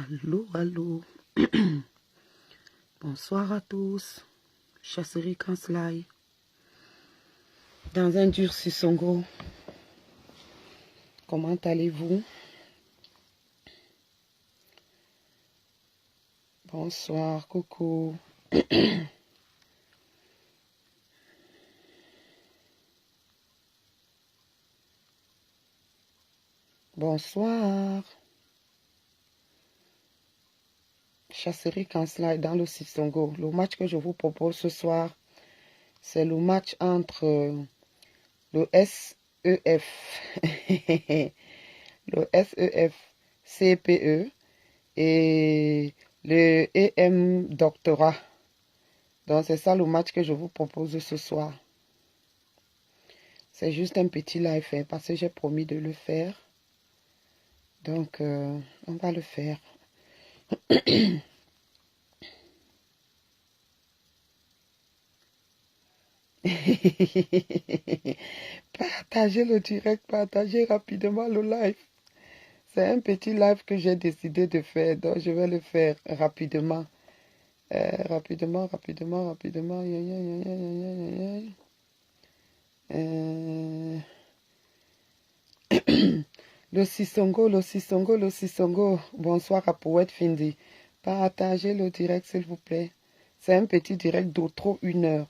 Allô, allô. Bonsoir à tous. Chasserie Kanslai. Dans un dur Sissongo. Comment allez-vous? Bonsoir, coucou. Bonsoir. Chasserie Kanslai dans le Sissongo. Le match que je vous propose ce soir, c'est le match entre le SEF, le SEF CPE et le EM Doctorat. Donc c'est ça le match que je vous propose ce soir. C'est juste un petit live hein, parce que j'ai promis de le faire. Donc on va le faire. Partagez le direct, partagez rapidement le live. C'est un petit live que j'ai décidé de faire, donc je vais le faire rapidement. Rapidement. Le Sissongo. Bonsoir à Poète Findi. Partagez le direct, s'il vous plaît. C'est un petit direct d'outro 1 heure.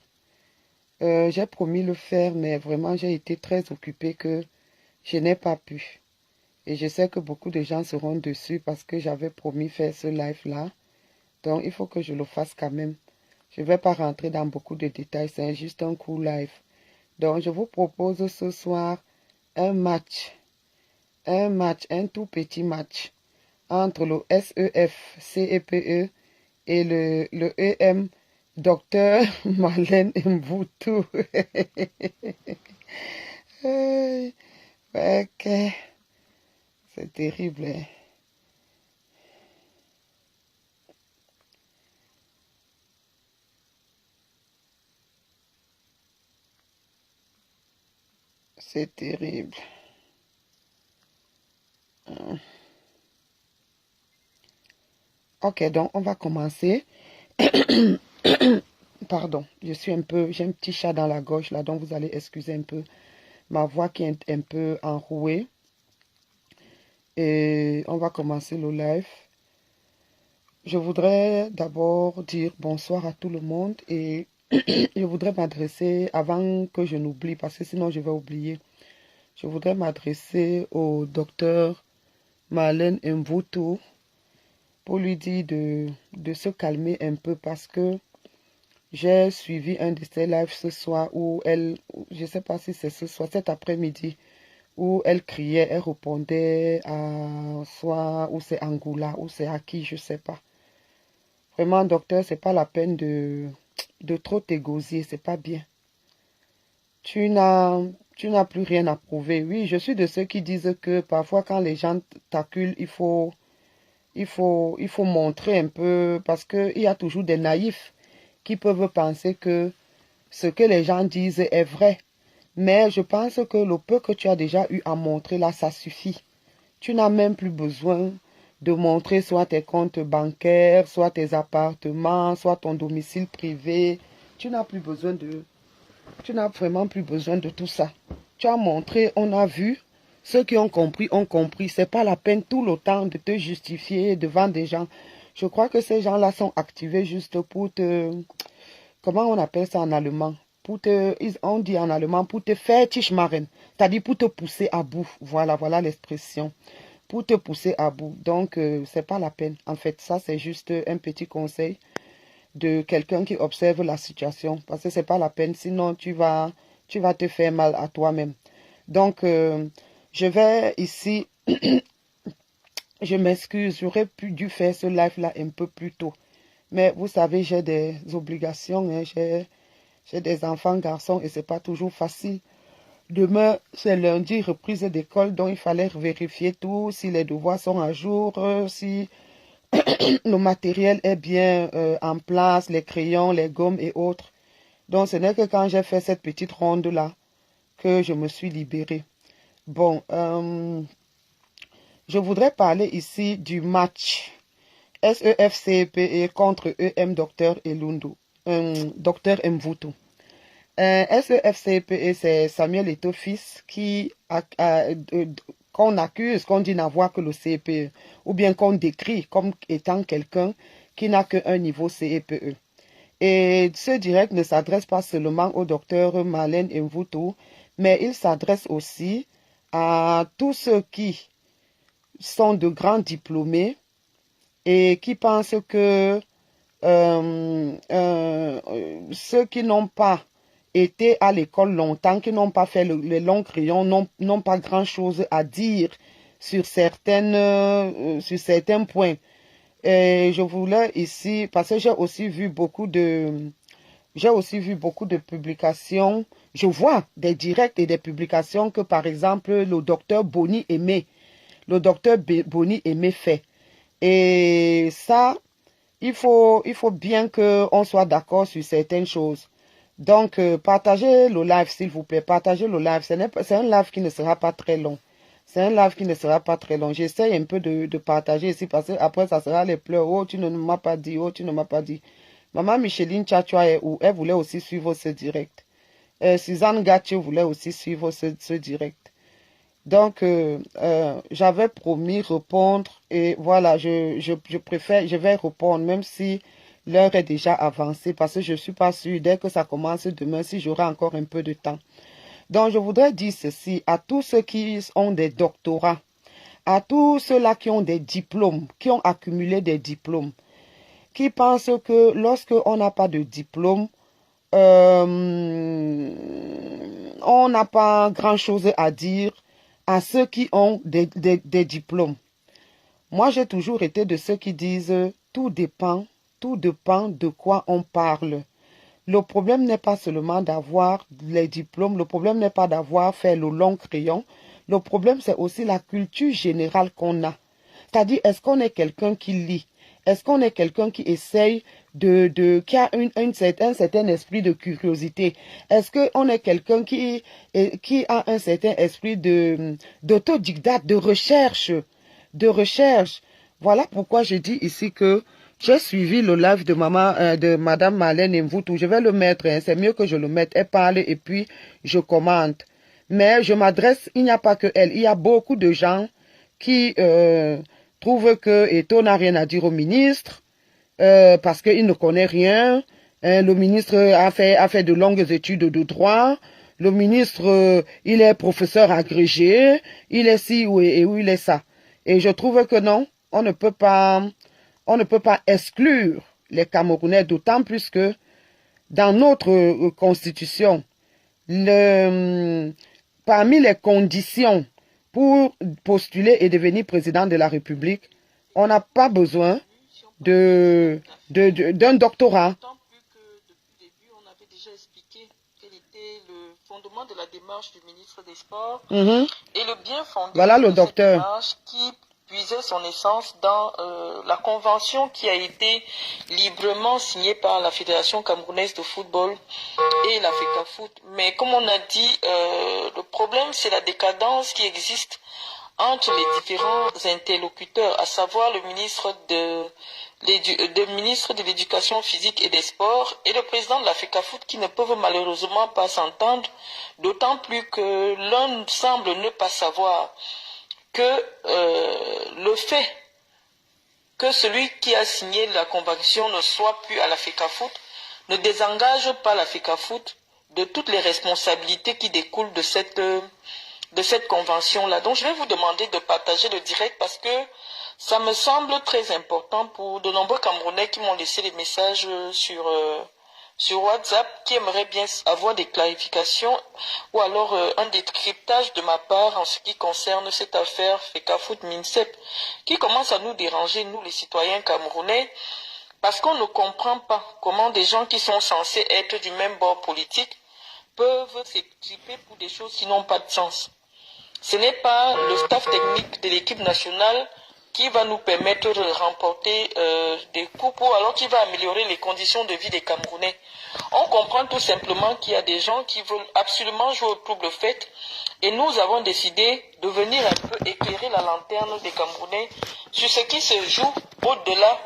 J'ai promis le faire, mais vraiment, j'ai été très occupée que je n'ai pas pu. Et je sais que beaucoup de gens seront dessus parce que j'avais promis faire ce live-là. Donc, il faut que je le fasse quand même. Je ne vais pas rentrer dans beaucoup de détails, c'est juste un court live. Donc, je vous propose ce soir un match, un tout petit match entre le SEF, CEPE et le EM Docteur Marlène Mboutou. Ok, c'est terrible. Hein? C'est terrible. Ok, donc on va commencer. Pardon, j'ai un petit chat dans la gorge là, donc vous allez excuser un peu ma voix qui est un peu enrouée. Et on va commencer le live. Je voudrais d'abord dire bonsoir à tout le monde et je voudrais m'adresser, avant que je n'oublie, parce que sinon je vais oublier, je voudrais m'adresser au docteur Marlène Mvuto pour lui dire de se calmer un peu parce que j'ai suivi un de ses lives ce soir où elle, je ne sais pas si c'est ce soir, cet après-midi, où elle criait, elle répondait à soit ou c'est Angoula ou c'est à qui, je ne sais pas. Vraiment, docteur, c'est pas la peine de trop t'égosier, c'est pas bien. Tu n'as plus rien à prouver. Oui, je suis de ceux qui disent que parfois quand les gens t'acculent, il faut montrer un peu parce qu'il y a toujours des naïfs qui peuvent penser que ce que les gens disent est vrai. Mais je pense que le peu que tu as déjà eu à montrer là, ça suffit. Tu n'as même plus besoin de montrer soit tes comptes bancaires, soit tes appartements, soit ton domicile privé. Tu n'as vraiment plus besoin de tout ça. Tu as montré, on a vu. Ceux qui ont compris, ont compris. C'est pas la peine tout le temps de te justifier devant des gens. Je crois que ces gens-là sont activés juste pour te... Comment on appelle ça en allemand? On dit en allemand, pour te faire tischmaren. C'est-à-dire pour te pousser à bout. Voilà l'expression. Pour te pousser à bout. Donc, c'est pas la peine. En fait, ça, c'est juste un petit conseil de quelqu'un qui observe la situation. Parce que c'est pas la peine. Sinon, tu vas te faire mal à toi-même. Donc, je vais ici... Je m'excuse, j'aurais dû faire ce live-là un peu plus tôt. Mais vous savez, j'ai des obligations. Hein, j'ai des enfants, garçons, et c'est pas toujours facile. Demain, c'est lundi, reprise d'école, donc il fallait vérifier tout, si les devoirs sont à jour, si le matériel est bien en place, les crayons, les gommes et autres. Donc, ce n'est que quand j'ai fait cette petite ronde-là que je me suis libérée. Bon, je voudrais parler ici du match SEFCPE contre EM Docteur Elundu, Docteur Mvutu. SEFCPE, c'est Samuel Eto'o fils qu'on accuse, qu'on dit n'avoir que le CPE, ou bien qu'on décrit comme étant quelqu'un qui n'a qu'un niveau CPE. Et ce direct ne s'adresse pas seulement au docteur Marlène Mvutu, mais il s'adresse aussi à tous ceux qui sont de grands diplômés et qui pensent que ceux qui n'ont pas été à l'école longtemps, qui n'ont pas fait les longs crayons, n'ont pas grand-chose à dire sur certains points. Et je voulais ici, parce que j'ai aussi vu beaucoup de publications, je vois des directs et des publications que par exemple le docteur Boni Aimé fait. Et ça, il faut bien qu'on soit d'accord sur certaines choses. Donc, partagez le live, s'il vous plaît. Partagez le live. C'est un live qui ne sera pas très long. C'est un live qui ne sera pas très long. J'essaye un peu de partager ici parce que après, ça sera les pleurs. Oh, tu ne m'as pas dit. Oh, tu ne m'as pas dit. Maman Micheline Tchatchoua est où? Elle voulait aussi suivre ce direct. Suzanne Gatcho voulait aussi suivre ce direct. Donc, j'avais promis répondre et voilà, je vais répondre même si l'heure est déjà avancée parce que je ne suis pas sûre dès que ça commence demain si j'aurai encore un peu de temps. Donc, je voudrais dire ceci à tous ceux qui ont des doctorats, à tous ceux-là qui ont des diplômes, qui ont accumulé des diplômes, qui pensent que lorsqu'on n'a pas de diplôme, on n'a pas grand-chose à dire à ceux qui ont des diplômes. Moi, j'ai toujours été de ceux qui disent tout dépend de quoi on parle. Le problème n'est pas seulement d'avoir les diplômes, le problème n'est pas d'avoir fait le long crayon, le problème c'est aussi la culture générale qu'on a. C'est-à-dire, est-ce qu'on est quelqu'un qui lit? Est-ce qu'on est quelqu'un qui essaye qui a un certain esprit de curiosité? Est-ce qu'on est quelqu'un qui a un certain esprit d'autodidacte, de recherche? Voilà pourquoi je dis ici que j'ai suivi le live de Madame Marlène Mvutu. Je vais le mettre, hein, c'est mieux que je le mette. Elle parle et puis je commente. Mais je m'adresse, il n'y a pas que elle. Il y a beaucoup de gens qui trouvent que Eto'o n'a rien à dire au ministre parce qu'il ne connaît rien. Le ministre a fait de longues études de droit. Le ministre, il est professeur agrégé. Il est ci ou il est ça. Et je trouve que non, on ne peut pas exclure les Camerounais, d'autant plus que dans notre constitution, parmi les conditions pour postuler et devenir président de la République, on n'a pas besoin d'un doctorat. D'autant plus que depuis le début, on avait déjà expliqué quel était le fondement de la démarche du ministre des Sports et le bien fondé voilà le de docteur. cette démarche qui puisait son essence dans la convention qui a été librement signée par la Fédération camerounaise de football et la FECAFOOT. Mais comme on a dit, le problème c'est la décadence qui existe entre les différents interlocuteurs, à savoir le ministre de l'Éducation physique et des sports et le président de la FECAFOOT qui ne peuvent malheureusement pas s'entendre, d'autant plus que l'un semble ne pas savoir que le fait que celui qui a signé la convention ne soit plus à la FECAFOOT ne désengage pas la FECAFOOT de toutes les responsabilités qui découlent de cette convention-là. Donc je vais vous demander de partager le direct parce que ça me semble très important pour de nombreux Camerounais qui m'ont laissé des messages sur WhatsApp, qui aimeraient bien avoir des clarifications ou alors un décryptage de ma part en ce qui concerne cette affaire FECAFOOT-MINSEP, qui commence à nous déranger, nous les citoyens camerounais, parce qu'on ne comprend pas comment des gens qui sont censés être du même bord politique peuvent s'exprimer pour des choses qui n'ont pas de sens. Ce n'est pas le staff technique de l'équipe nationale qui va nous permettre de remporter des coupes ou alors qui va améliorer les conditions de vie des Camerounais. On comprend tout simplement qu'il y a des gens qui veulent absolument jouer au trouble fête et nous avons décidé de venir un peu éclairer la lanterne des Camerounais sur ce qui se joue au-delà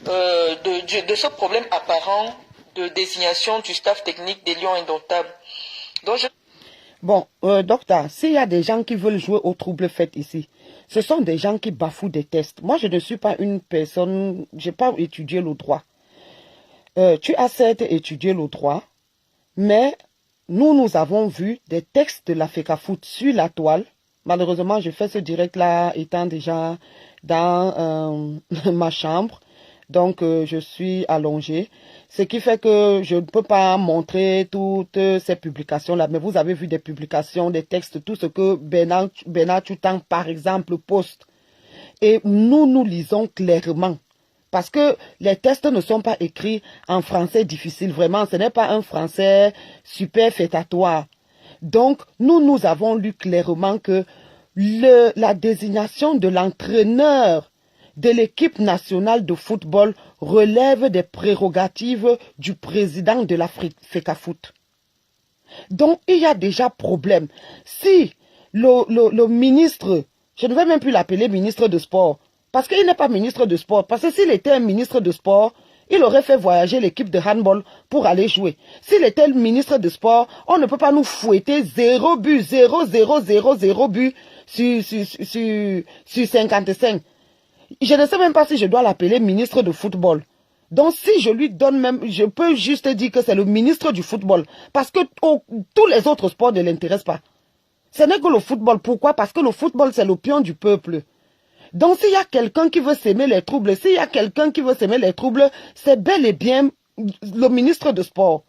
de ce problème apparent de désignation du staff technique des Lions indomptables. Donc Bon, docteur, s'il y a des gens qui veulent jouer au trouble fait ici, ce sont des gens qui bafouent des tests. Moi, je ne suis pas une personne, je n'ai pas étudié le droit. Tu as certes étudié le droit, mais nous avons vu des textes de la FECAFOOT sur la toile. Malheureusement, je fais ce direct-là étant déjà dans ma chambre. Donc, je suis allongée. Ce qui fait que je ne peux pas montrer toutes ces publications-là. Mais vous avez vu des publications, des textes, tout ce que Bernard Choutang, par exemple, poste. Et nous lisons clairement. Parce que les tests ne sont pas écrits en français difficile. Vraiment, ce n'est pas un français superfétatoire. Donc, nous avons lu clairement que la désignation de l'entraîneur de l'équipe nationale de football relève des prérogatives du président de la FECAFOOT. Donc, il y a déjà problème. Si le ministre, je ne vais même plus l'appeler ministre de sport, parce qu'il n'est pas ministre de sport, parce que s'il était un ministre de sport, il aurait fait voyager l'équipe de handball pour aller jouer. S'il était le ministre de sport, on ne peut pas nous fouetter 0 but, 0, 0, 0, 0 but sur 55. Je ne sais même pas si je dois l'appeler ministre de football. Donc si je lui donne même, je peux juste dire que c'est le ministre du football. Parce que tous les autres sports ne l'intéressent pas. Ce n'est que le football. Pourquoi? Parce que le football, c'est le pion du peuple. Donc s'il y a quelqu'un qui veut s'aimer les troubles, c'est bel et bien le ministre de sport.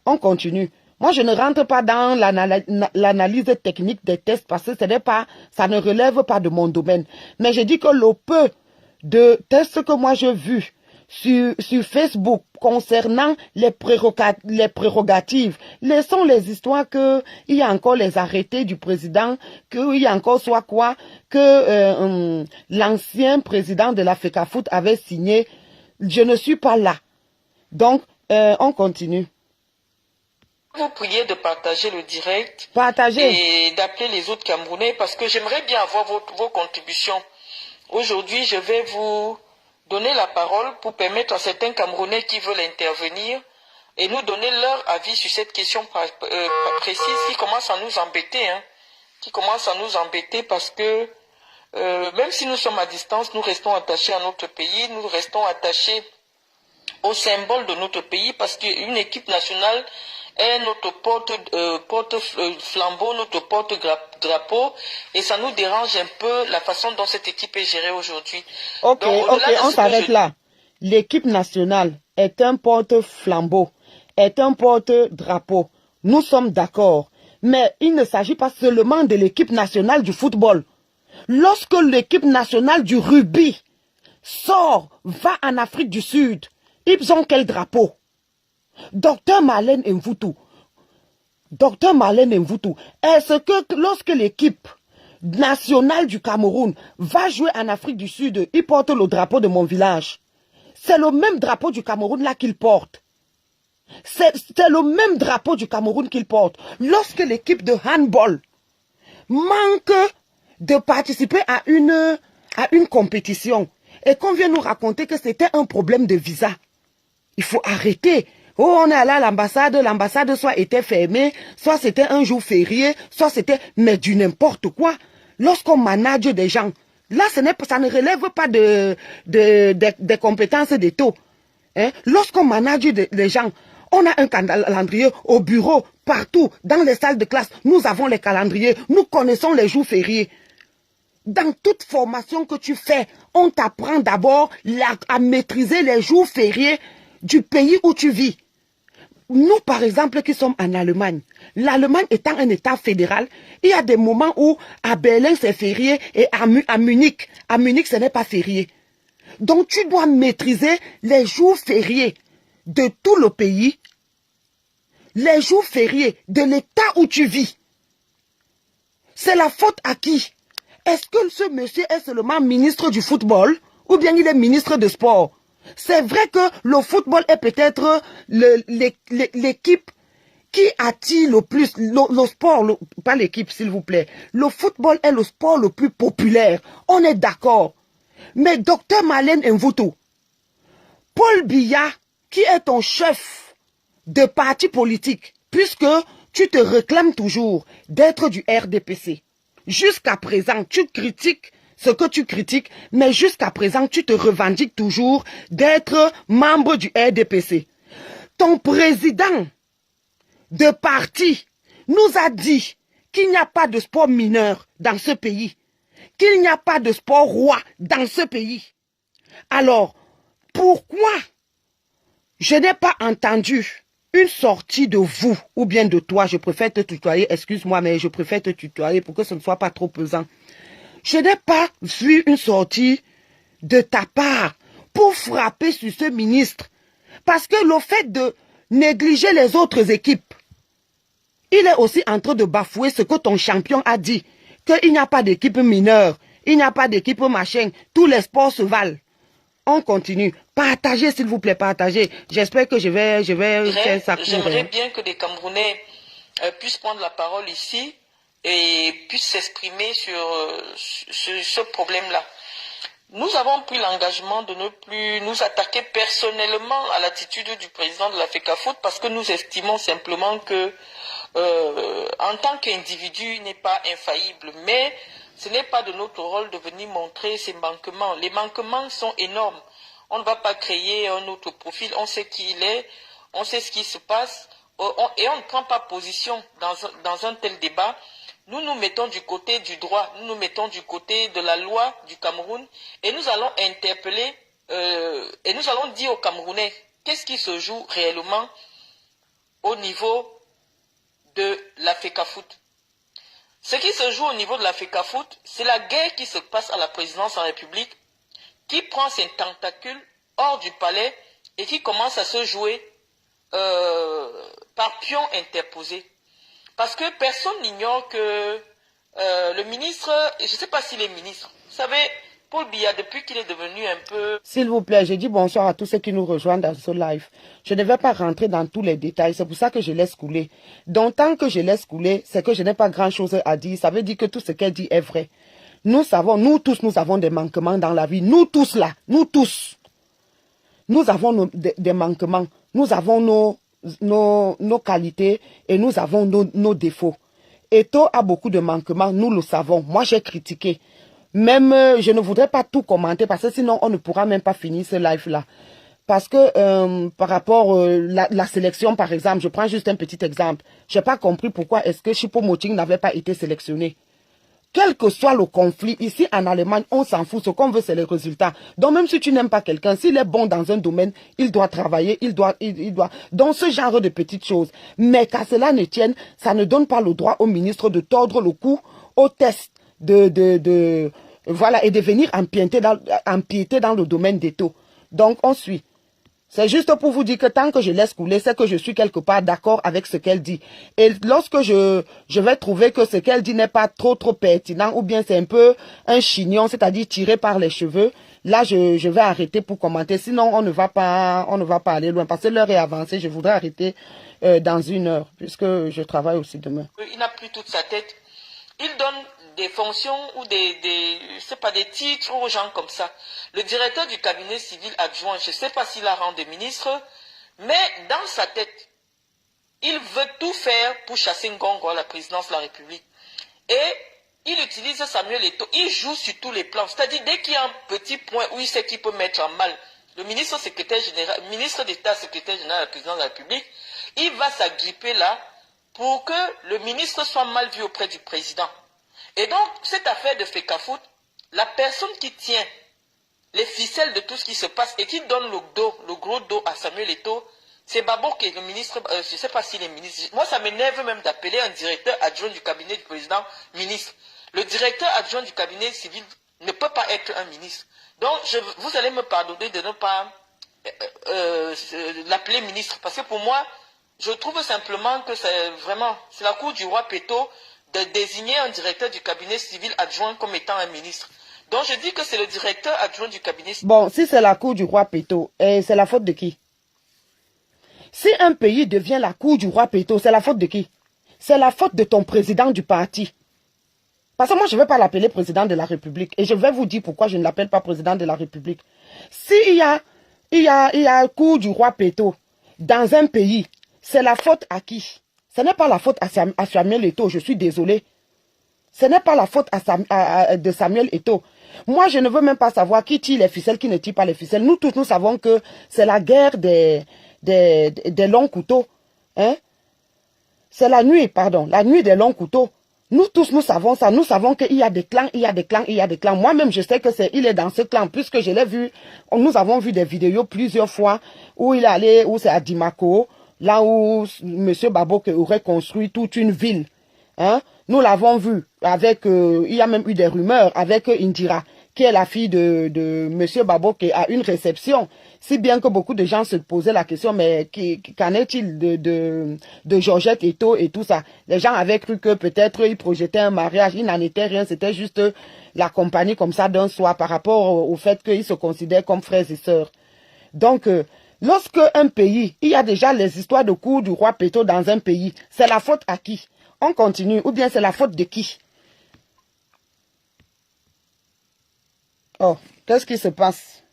On continue. Moi, je ne rentre pas dans l'analyse technique des tests parce que ça ne relève pas de mon domaine. Mais je dis que le peu de tests que moi j'ai vus sur Facebook concernant les prérogatives, laissons les histoires qu'il y a encore les arrêtés du président, qu'il y a encore soit quoi, que l'ancien président de la FECAFOOT avait signé. Je ne suis pas là. Donc, on continue. Vous priez de partager le direct et d'appeler les autres Camerounais parce que j'aimerais bien avoir vos contributions. Aujourd'hui, je vais vous donner la parole pour permettre à certains Camerounais qui veulent intervenir et nous donner leur avis sur cette question précise qui commence à nous embêter, parce que même si nous sommes à distance, nous restons attachés à notre pays, nous restons attachés au symbole de notre pays parce qu'une équipe nationale est notre porte-flambeau, notre porte-drapeau, et ça nous dérange un peu la façon dont cette équipe est gérée aujourd'hui. Ok, on s'arrête là. L'équipe nationale est un porte-flambeau, est un porte-drapeau. Nous sommes d'accord. Mais il ne s'agit pas seulement de l'équipe nationale du football. Lorsque l'équipe nationale du rugby va en Afrique du Sud, ils ont quel drapeau? Docteur Marlène Mvutu, est-ce que lorsque l'équipe nationale du Cameroun va jouer en Afrique du Sud, il porte le drapeau de mon village? C'est le même drapeau du Cameroun là qu'il porte. C'est le même drapeau du Cameroun qu'il porte. Lorsque l'équipe de handball manque de participer à une compétition et qu'on vient nous raconter que c'était un problème de visa, il faut arrêter. Oh, on est allé à l'ambassade soit était fermée, soit c'était un jour férié, soit c'était, mais du n'importe quoi. Lorsqu'on manage des gens, là, ça ne relève pas des compétences des taux. Hein? Lorsqu'on manage des gens, on a un calendrier au bureau, partout, dans les salles de classe. Nous avons les calendriers, nous connaissons les jours fériés. Dans toute formation que tu fais, on t'apprend d'abord à maîtriser les jours fériés du pays où tu vis. Nous, par exemple, qui sommes en Allemagne, l'Allemagne étant un État fédéral, il y a des moments où à Berlin c'est férié et à Munich ce n'est pas férié. Donc tu dois maîtriser les jours fériés de tout le pays, les jours fériés de l'État où tu vis. C'est la faute à qui? Est-ce que ce monsieur est seulement ministre du football ou bien il est ministre de sport? C'est vrai que le football est peut-être l'équipe qui attire le plus, le sport, pas l'équipe s'il vous plaît. Le football est le sport le plus populaire, on est d'accord. Mais docteur Marlène Mvutu, Paul Biya, qui est ton chef de parti politique, puisque tu te réclames toujours d'être du RDPC. Jusqu'à présent, tu critiques ce que tu critiques, mais jusqu'à présent, tu te revendiques toujours d'être membre du RDPC. Ton président de parti nous a dit qu'il n'y a pas de sport mineur dans ce pays, qu'il n'y a pas de sport roi dans ce pays. Alors, pourquoi je n'ai pas entendu une sortie de vous, ou bien de toi, je préfère te tutoyer, excuse-moi, mais je préfère te tutoyer pour que ce ne soit pas trop pesant. Je n'ai pas vu une sortie de ta part pour frapper sur ce ministre. Parce que le fait de négliger les autres équipes, il est aussi en train de bafouer ce que ton champion a dit. Qu'il n'y a pas d'équipe mineure, il n'y a pas d'équipe machin, tous les sports se valent. On continue. Partagez, s'il vous plaît, partagez. J'espère que je vais faire ça court. J'aimerais bien que des Camerounais puissent prendre la parole ici et puissent s'exprimer sur ce problème-là. Nous avons pris l'engagement de ne plus nous attaquer personnellement à l'attitude du président de la FECAFOOT parce que nous estimons simplement que en tant qu'individu, il n'est pas infaillible, mais ce n'est pas de notre rôle de venir montrer ces manquements. Les manquements sont énormes. On ne va pas créer un autre profil, on sait qui il est, on sait ce qui se passe, et on ne prend pas position dans un tel débat. Nous nous mettons du côté du droit, nous nous mettons du côté de la loi du Cameroun, et nous allons interpeller, et nous allons dire aux Camerounais qu'est-ce qui se joue réellement au niveau de la FECAFOOT. Ce qui se joue au niveau de la FECAFOOT, c'est la guerre qui se passe à la présidence en République, qui prend ses tentacules hors du palais et qui commence à se jouer par pion interposé. Parce que personne n'ignore que le ministre, je ne sais pas s'il est ministre, vous savez, Paul Biya, depuis qu'il est devenu un peu... S'il vous plaît, je dis bonsoir à tous ceux qui nous rejoignent dans ce live. Je ne vais pas rentrer dans tous les détails, c'est pour ça que je laisse couler. Donc, tant que je laisse couler, c'est que je n'ai pas grand-chose à dire. Ça veut dire que tout ce qu'elle dit est vrai. Nous savons, nous tous, nous avons des manquements dans la vie. Nous tous là, nous tous. Nous avons des manquements. Nous avons nos qualités et nous avons nos défauts. Eto a beaucoup de manquements, nous le savons. Moi, j'ai critiqué. Même, je ne voudrais pas tout commenter parce que sinon, on ne pourra même pas finir ce live-là. Parce que par rapport à la sélection, par exemple, je prends juste un petit exemple. Je n'ai pas compris pourquoi est-ce que Choupo-Moting n'avait pas été sélectionné. Quel que soit le conflit, ici en Allemagne, on s'en fout. Ce qu'on veut, c'est les résultats. Donc même si tu n'aimes pas quelqu'un, s'il est bon dans un domaine, il doit travailler, il doit. Dans ce genre de petites choses. Mais qu'à cela ne tienne, ça ne donne pas le droit au ministre de tordre le cou au test voilà, et de venir empiéter dans le domaine des taux. Donc, on suit. C'est juste pour vous dire que tant que je laisse couler, c'est que je suis quelque part d'accord avec ce qu'elle dit. Et lorsque je vais trouver que ce qu'elle dit n'est pas trop pertinent, ou bien c'est un peu un chignon, c'est-à-dire tiré par les cheveux, là, je vais arrêter pour commenter. Sinon, on ne va pas aller loin. Parce que l'heure est avancée, je voudrais arrêter dans 1 heure, puisque je travaille aussi demain. Il n'a plus toute sa tête. Il donne des fonctions ou c'est pas des titres aux gens comme ça. Le directeur du cabinet civil adjoint, je ne sais pas s'il a rang de ministre, mais dans sa tête, il veut tout faire pour chasser Ngongo à la présidence de la République. Et il utilise Samuel Eto'o, il joue sur tous les plans. C'est-à-dire, dès qu'il y a un petit point où il sait qu'il peut mettre en mal le ministre d'État, secrétaire général de la présidence de la République, il va s'agripper là pour que le ministre soit mal vu auprès du président. Et donc, cette affaire de FECAFOOT, la personne qui tient les ficelles de tout ce qui se passe et qui donne le gros dos à Samuel Eto'o, c'est Babo qui est le ministre, je ne sais pas s'il est ministre. Moi, ça m'énerve même d'appeler un directeur adjoint du cabinet du président ministre. Le directeur adjoint du cabinet civil ne peut pas être un ministre. Donc, vous allez me pardonner de ne pas l'appeler ministre. Parce que pour moi, je trouve simplement que c'est la cour du roi Péto de désigner un directeur du cabinet civil adjoint comme étant un ministre. Donc je dis que c'est le directeur adjoint du cabinet civil. Bon, si c'est la cour du roi Péto, c'est la faute de qui? Si un pays devient la cour du roi Péto, c'est la faute de qui? C'est la faute de ton président du parti. Parce que moi, je ne vais pas l'appeler président de la République. Et je vais vous dire pourquoi je ne l'appelle pas président de la République. S'il y a il y a le coup du roi Péto dans un pays. C'est la faute à qui? Ce n'est pas la faute à Samuel Eto'o, je suis désolé. Ce n'est pas la faute de Samuel Eto'o. Moi, je ne veux même pas savoir qui tire les ficelles, qui ne tire pas les ficelles. Nous tous, nous savons que c'est la guerre des longs couteaux. Hein? C'est la nuit, pardon, la nuit des longs couteaux. Nous tous, nous savons ça. Nous savons qu'il y a des clans, il y a des clans, il y a des clans. Moi-même, je sais que il est dans ce clan, puisque je l'ai vu. Nous avons vu des vidéos plusieurs fois où il est allé, où c'est à Dimako, là où M. Baboke aurait construit toute une ville. Hein? Nous l'avons vu avec, il y a même eu des rumeurs avec Indira, qui est la fille de M. Baboke, à une réception. Si bien que beaucoup de gens se posaient la question, mais qu'en est-il de Georgette Eto'o et tout ça? Les gens avaient cru que peut-être ils projetaient un mariage, il n'en était rien, c'était juste la compagnie comme ça d'un soir par rapport au fait qu'ils se considèrent comme frères et sœurs. Donc, lorsque un pays, il y a déjà les histoires de cours du roi Péto dans un pays, c'est la faute à qui? On continue, ou bien c'est la faute de qui? Oh, qu'est-ce qui se passe?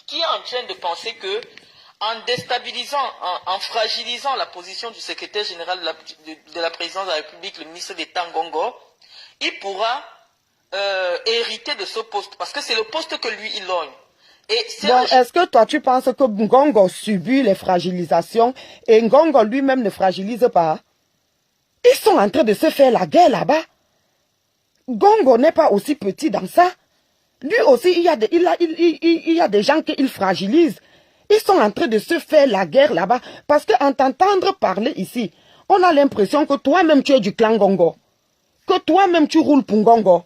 Qui est en train de penser que, en déstabilisant, en fragilisant la position du secrétaire général de la présidence de la République, le ministre d'État Ngongo, il pourra hériter de ce poste, parce que c'est le poste que lui, il logne. Bon, est-ce que toi, tu penses que Ngongo subit les fragilisations et Ngongo lui-même ne fragilise pas? Ils sont en train de se faire la guerre là-bas. Ngongo n'est pas aussi petit dans ça. Lui aussi, il y a des gens qu'il fragilise. Ils sont en train de se faire la guerre là-bas. Parce qu'en t'entendre parler ici, on a l'impression que toi-même tu es du clan Ngongo. Que toi-même tu roules pour Ngongo.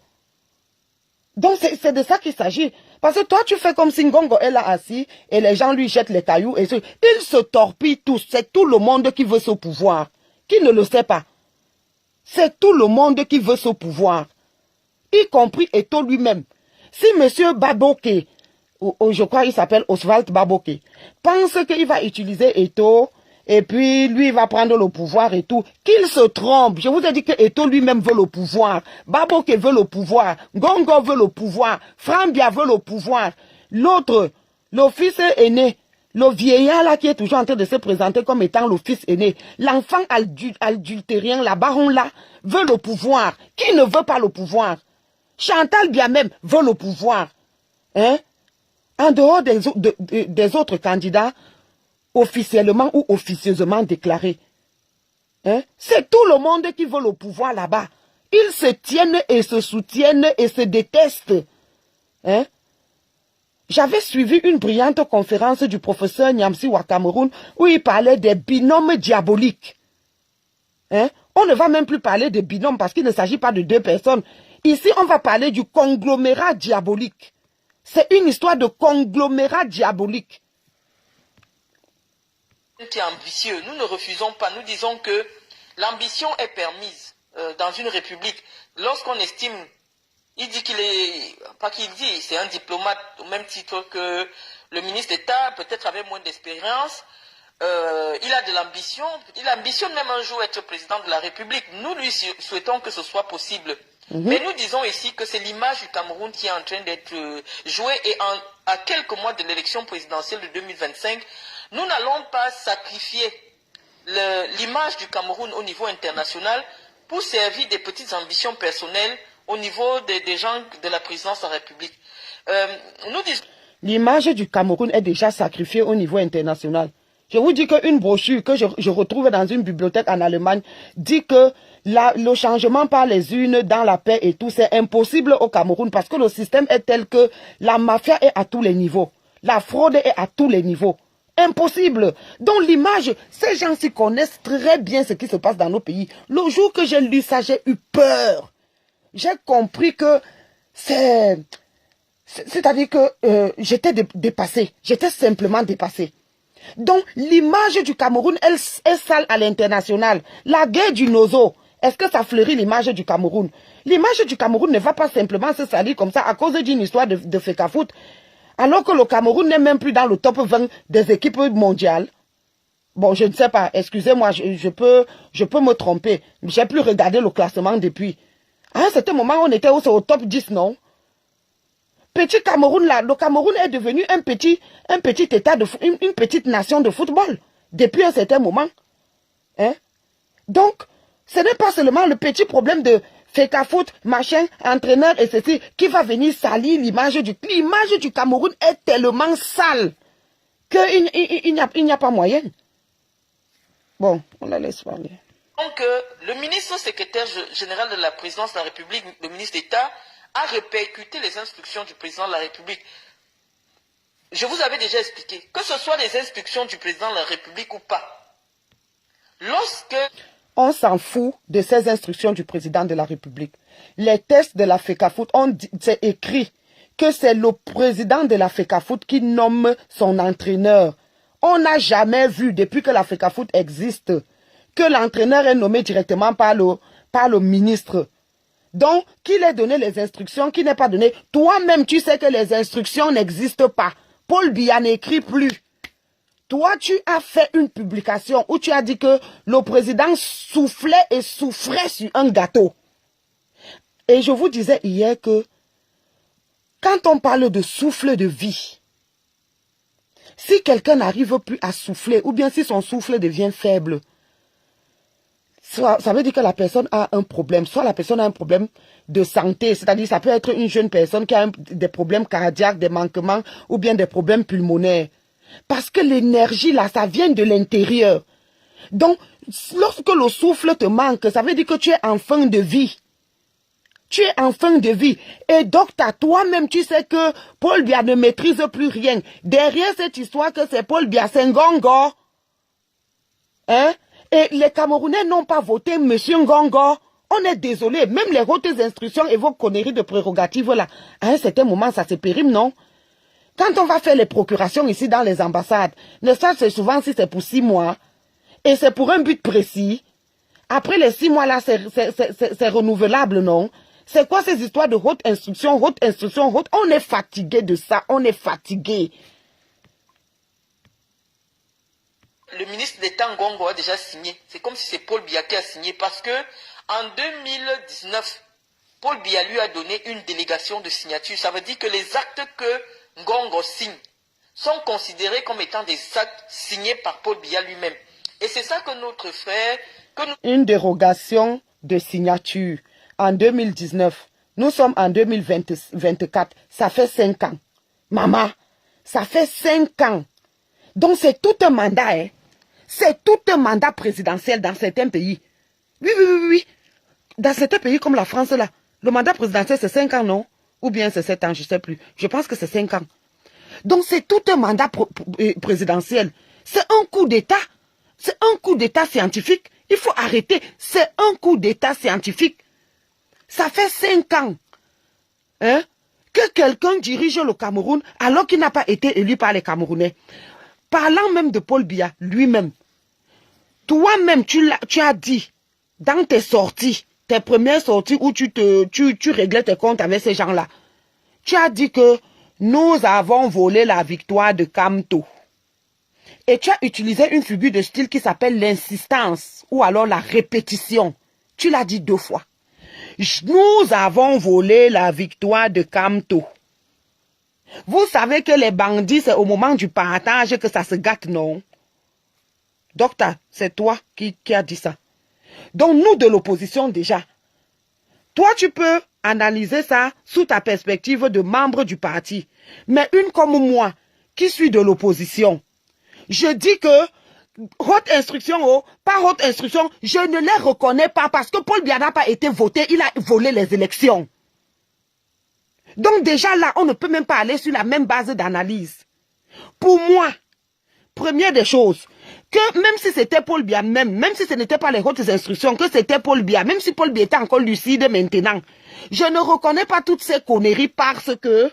Donc c'est de ça qu'il s'agit. Parce que toi tu fais comme si Ngongo est là assis et les gens lui jettent les cailloux. Et ils se torpillent tous. C'est tout le monde qui veut ce pouvoir. Qui ne le sait pas. C'est tout le monde qui veut ce pouvoir. Y compris Eto'o lui-même. Si M. Baboke, je crois qu'il s'appelle Oswald Baboke, pense qu'il va utiliser Eto'o, et puis lui il va prendre le pouvoir et tout, qu'il se trompe. Je vous ai dit que Eto'o lui-même veut le pouvoir, Baboke veut le pouvoir, Ngongo veut le pouvoir, Frambia veut le pouvoir. L'autre, le fils aîné, le vieillard là qui est toujours en train de se présenter comme étant le fils aîné, l'enfant adultérien, la baronne là, veut le pouvoir. Qui ne veut pas le pouvoir? Chantal bien même veut le pouvoir. Hein? En dehors des autres candidats, officiellement ou officieusement déclarés. Hein? C'est tout le monde qui veut le pouvoir là-bas. Ils se tiennent et se soutiennent et se détestent. Hein? J'avais suivi une brillante conférence du professeur Nyamsi au Cameroun où il parlait des binômes diaboliques. Hein? On ne va même plus parler de binômes parce qu'il ne s'agit pas de deux personnes. Ici, on va parler du conglomérat diabolique. C'est une histoire de conglomérat diabolique. Qui est ambitieux. Nous ne refusons pas. Nous disons que l'ambition est permise dans une république. Lorsqu'on estime, il dit qu'il est, pas qu'il dit, c'est un diplomate au même titre que le ministre d'État, peut-être avec moins d'expérience. Il a de l'ambition. Il ambitionne même un jour être président de la République. Nous lui souhaitons que ce soit possible. Mais nous disons ici que c'est l'image du Cameroun qui est en train d'être jouée et à quelques mois de l'élection présidentielle de 2025, nous n'allons pas sacrifier l'image du Cameroun au niveau international pour servir des petites ambitions personnelles au niveau des gens de la présidence de la République. Nous disons... L'image du Cameroun est déjà sacrifiée au niveau international. Je vous dis qu'une brochure que je retrouve dans une bibliothèque en Allemagne dit que le changement par les urnes dans la paix et tout, c'est impossible au Cameroun parce que le système est tel que la mafia est à tous les niveaux. La fraude est à tous les niveaux. Impossible. Donc l'image, ces gens s'y connaissent très bien ce qui se passe dans nos pays. Le jour que j'ai lu ça, j'ai eu peur. J'ai compris que c'est-à-dire que j'étais dépassé. J'étais simplement dépassé. Donc, l'image du Cameroun, elle est sale à l'international. La guerre du Nozo, est-ce que ça fleurit l'image du Cameroun? L'image du Cameroun ne va pas simplement se salir comme ça à cause d'une histoire de Fecafoot. Alors que le Cameroun n'est même plus dans le top 20 des équipes mondiales. Bon, je ne sais pas. Excusez-moi, je peux me tromper. J'ai plus regardé le classement depuis. À un certain moment, on était au top 10, non? petit Cameroun là, le Cameroun est devenu un petit état, une petite nation de football depuis un certain moment. Hein? Donc, ce n'est pas seulement le petit problème de Fecafoot, machin, entraîneur et ceci, qui va venir salir l'image du Cameroun est tellement sale qu'il n'y a pas moyen. Bon, on la laisse parler. Donc, le ministre secrétaire général de la présidence de la République, le ministre d'État, a répercuté les instructions du président de la République. Je vous avais déjà expliqué, que ce soit les instructions du président de la République ou pas. Lorsque... On s'en fout de ces instructions du président de la République. Les tests de la FECAFOOT, c'est écrit que c'est le président de la FECAFOOT qui nomme son entraîneur. On n'a jamais vu, depuis que la FECAFOOT existe, que l'entraîneur est nommé directement par le ministre. Donc, qu'il ait donné les instructions, qu'il n'ait pas donné. Toi-même, tu sais que les instructions n'existent pas. Paul Biya n'écrit plus. Toi, tu as fait une publication où tu as dit que le président soufflait et souffrait sur un gâteau. Et je vous disais hier que quand on parle de souffle de vie, si quelqu'un n'arrive plus à souffler, ou bien si son souffle devient faible, ça veut dire que la personne a un problème. Soit la personne a un problème de santé, c'est-à-dire ça peut être une jeune personne qui a des problèmes cardiaques, des manquements, ou bien des problèmes pulmonaires. Parce que l'énergie, là, ça vient de l'intérieur. Donc, lorsque le souffle te manque, ça veut dire que tu es en fin de vie. Tu es en fin de vie. Et donc, toi-même, tu sais que Paul Biya ne maîtrise plus rien. Derrière cette histoire que c'est Paul Biya, c'est Ngongo. Hein? Et les Camerounais n'ont pas voté M. Ngongo. On est désolé. Même les hautes instructions et vos conneries de prérogatives, là, à un certain moment, ça se périme, non? Quand on va faire les procurations ici dans les ambassades, ne c'est souvent si c'est pour 6 mois, et c'est pour un but précis. Après les 6 mois là, c'est renouvelable, non? C'est quoi ces histoires de haute instruction, on est fatigué de ça, on est fatigué. Le ministre d'État Ngongo a déjà signé. C'est comme si c'est Paul Biya qui a signé parce que en 2019, Paul Biya lui a donné une délégation de signature. Ça veut dire que les actes que Ngongo signe sont considérés comme étant des actes signés par Paul Biya lui-même. Et c'est ça que notre frère... Une dérogation de signature en 2019. Nous sommes en 2024. Ça fait 5 ans. Maman, ça fait 5 ans. Donc c'est tout un mandat. Hein? C'est tout un mandat présidentiel dans certains pays. Oui. Dans certains pays comme la France, là, le mandat présidentiel c'est 5 ans, non? Ou bien c'est 7 ans, je ne sais plus. Je pense que c'est 5 ans. Donc c'est tout un mandat présidentiel. C'est un coup d'État. C'est un coup d'État scientifique. Il faut arrêter. C'est un coup d'État scientifique. Ça fait 5 ans hein, que quelqu'un dirige le Cameroun alors qu'il n'a pas été élu par les Camerounais. Parlant même de Paul Biya, lui-même, toi-même tu as dit dans tes sorties, tes premières sorties où tu réglais tes comptes avec ces gens-là, tu as dit que nous avons volé la victoire de Kamto. Et tu as utilisé une figure de style qui s'appelle l'insistance ou alors la répétition. Tu l'as dit 2 fois. Nous avons volé la victoire de Kamto. Vous savez que les bandits, c'est au moment du partage que ça se gâte, non? Docteur, c'est toi qui as dit ça. Donc nous de l'opposition déjà, toi tu peux analyser ça sous ta perspective de membre du parti. Mais une comme moi, qui suis de l'opposition, je dis que haute instruction, par haute instruction, je ne les reconnais pas parce que Paul Biya n'a pas été voté, il a volé les élections. Donc déjà là, on ne peut même pas aller sur la même base d'analyse. Pour moi, première des choses, que même si c'était Paul Biya, même si ce n'était pas les hautes instructions, que c'était Paul Biya, même si Paul Biya était encore lucide maintenant, je ne reconnais pas toutes ces conneries parce que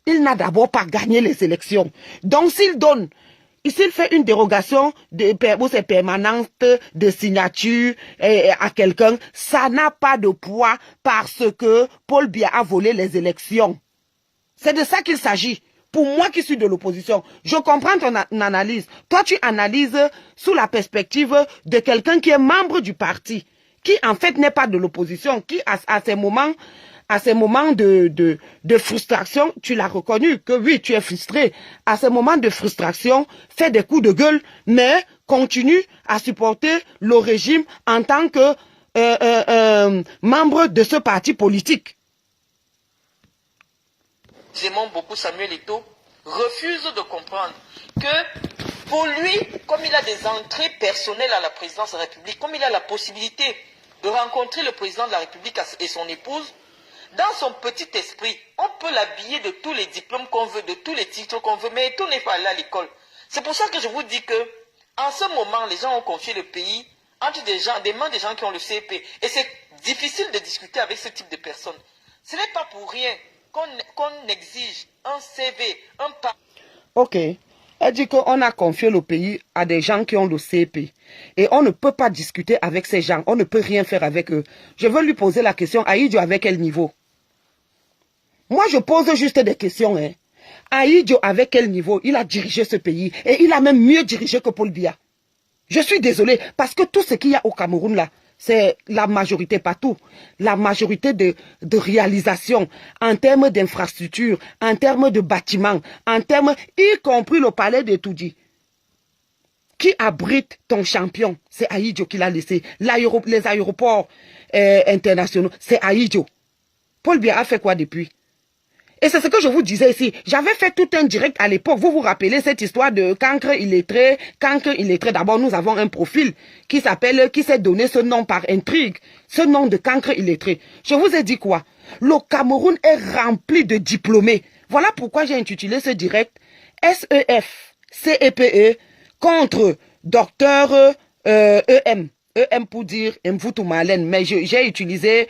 il n'a d'abord pas gagné les élections. Donc s'il fait une dérogation c'est permanente de signature à quelqu'un, ça n'a pas de poids parce que Paul Biya a volé les élections. C'est de ça qu'il s'agit. Pour moi qui suis de l'opposition, je comprends ton analyse. Toi, tu analyses sous la perspective de quelqu'un qui est membre du parti, qui en fait n'est pas de l'opposition, qui à ces moments À ces moments de frustration, tu l'as reconnu que oui, tu es frustré. À ces moments de frustration, fais des coups de gueule, mais continue à supporter le régime en tant que membre de ce parti politique. J'aime beaucoup Samuel Eto'o refuse de comprendre que pour lui, comme il a des entrées personnelles à la présidence de la République, comme il a la possibilité de rencontrer le président de la République et son épouse, dans son petit esprit, on peut l'habiller de tous les diplômes qu'on veut, de tous les titres qu'on veut, mais Eto'o n'est pas allé à l'école. C'est pour ça que je vous dis que, en ce moment, les gens ont confié le pays entre des mains des gens qui ont le CEP. Et c'est difficile de discuter avec ce type de personnes. Ce n'est pas pour rien qu'on exige un CV, un pas. Ok. Elle dit qu'on a confié le pays à des gens qui ont le CEP. Et on ne peut pas discuter avec ces gens. On ne peut rien faire avec eux. Je veux lui poser la question, Ahidjo, avec quel niveau? Moi, je pose juste des questions. Hein. Ahidjo, avec quel niveau il a dirigé ce pays? Et il a même mieux dirigé que Paul Biya. Je suis désolé, parce que tout ce qu'il y a au Cameroun, là, c'est la majorité, pas tout. La majorité de réalisation en termes d'infrastructures, en termes de bâtiments, en termes, y compris le palais de Toudi, qui abrite ton champion. C'est Ahidjo qui l'a laissé. Les aéroports internationaux, c'est Ahidjo. Paul Biya a fait quoi depuis? Et c'est ce que je vous disais ici. J'avais fait tout un direct à l'époque. Vous vous rappelez cette histoire de cancre illettré. Cancre illettré. D'abord, nous avons un profil qui s'est donné ce nom par intrigue. Ce nom de cancre illettré. Je vous ai dit quoi? Le Cameroun est rempli de diplômés. Voilà pourquoi j'ai intitulé ce direct SEF, CEPE contre docteur EM. EM pour dire Mvutu Malen. Mais j'ai utilisé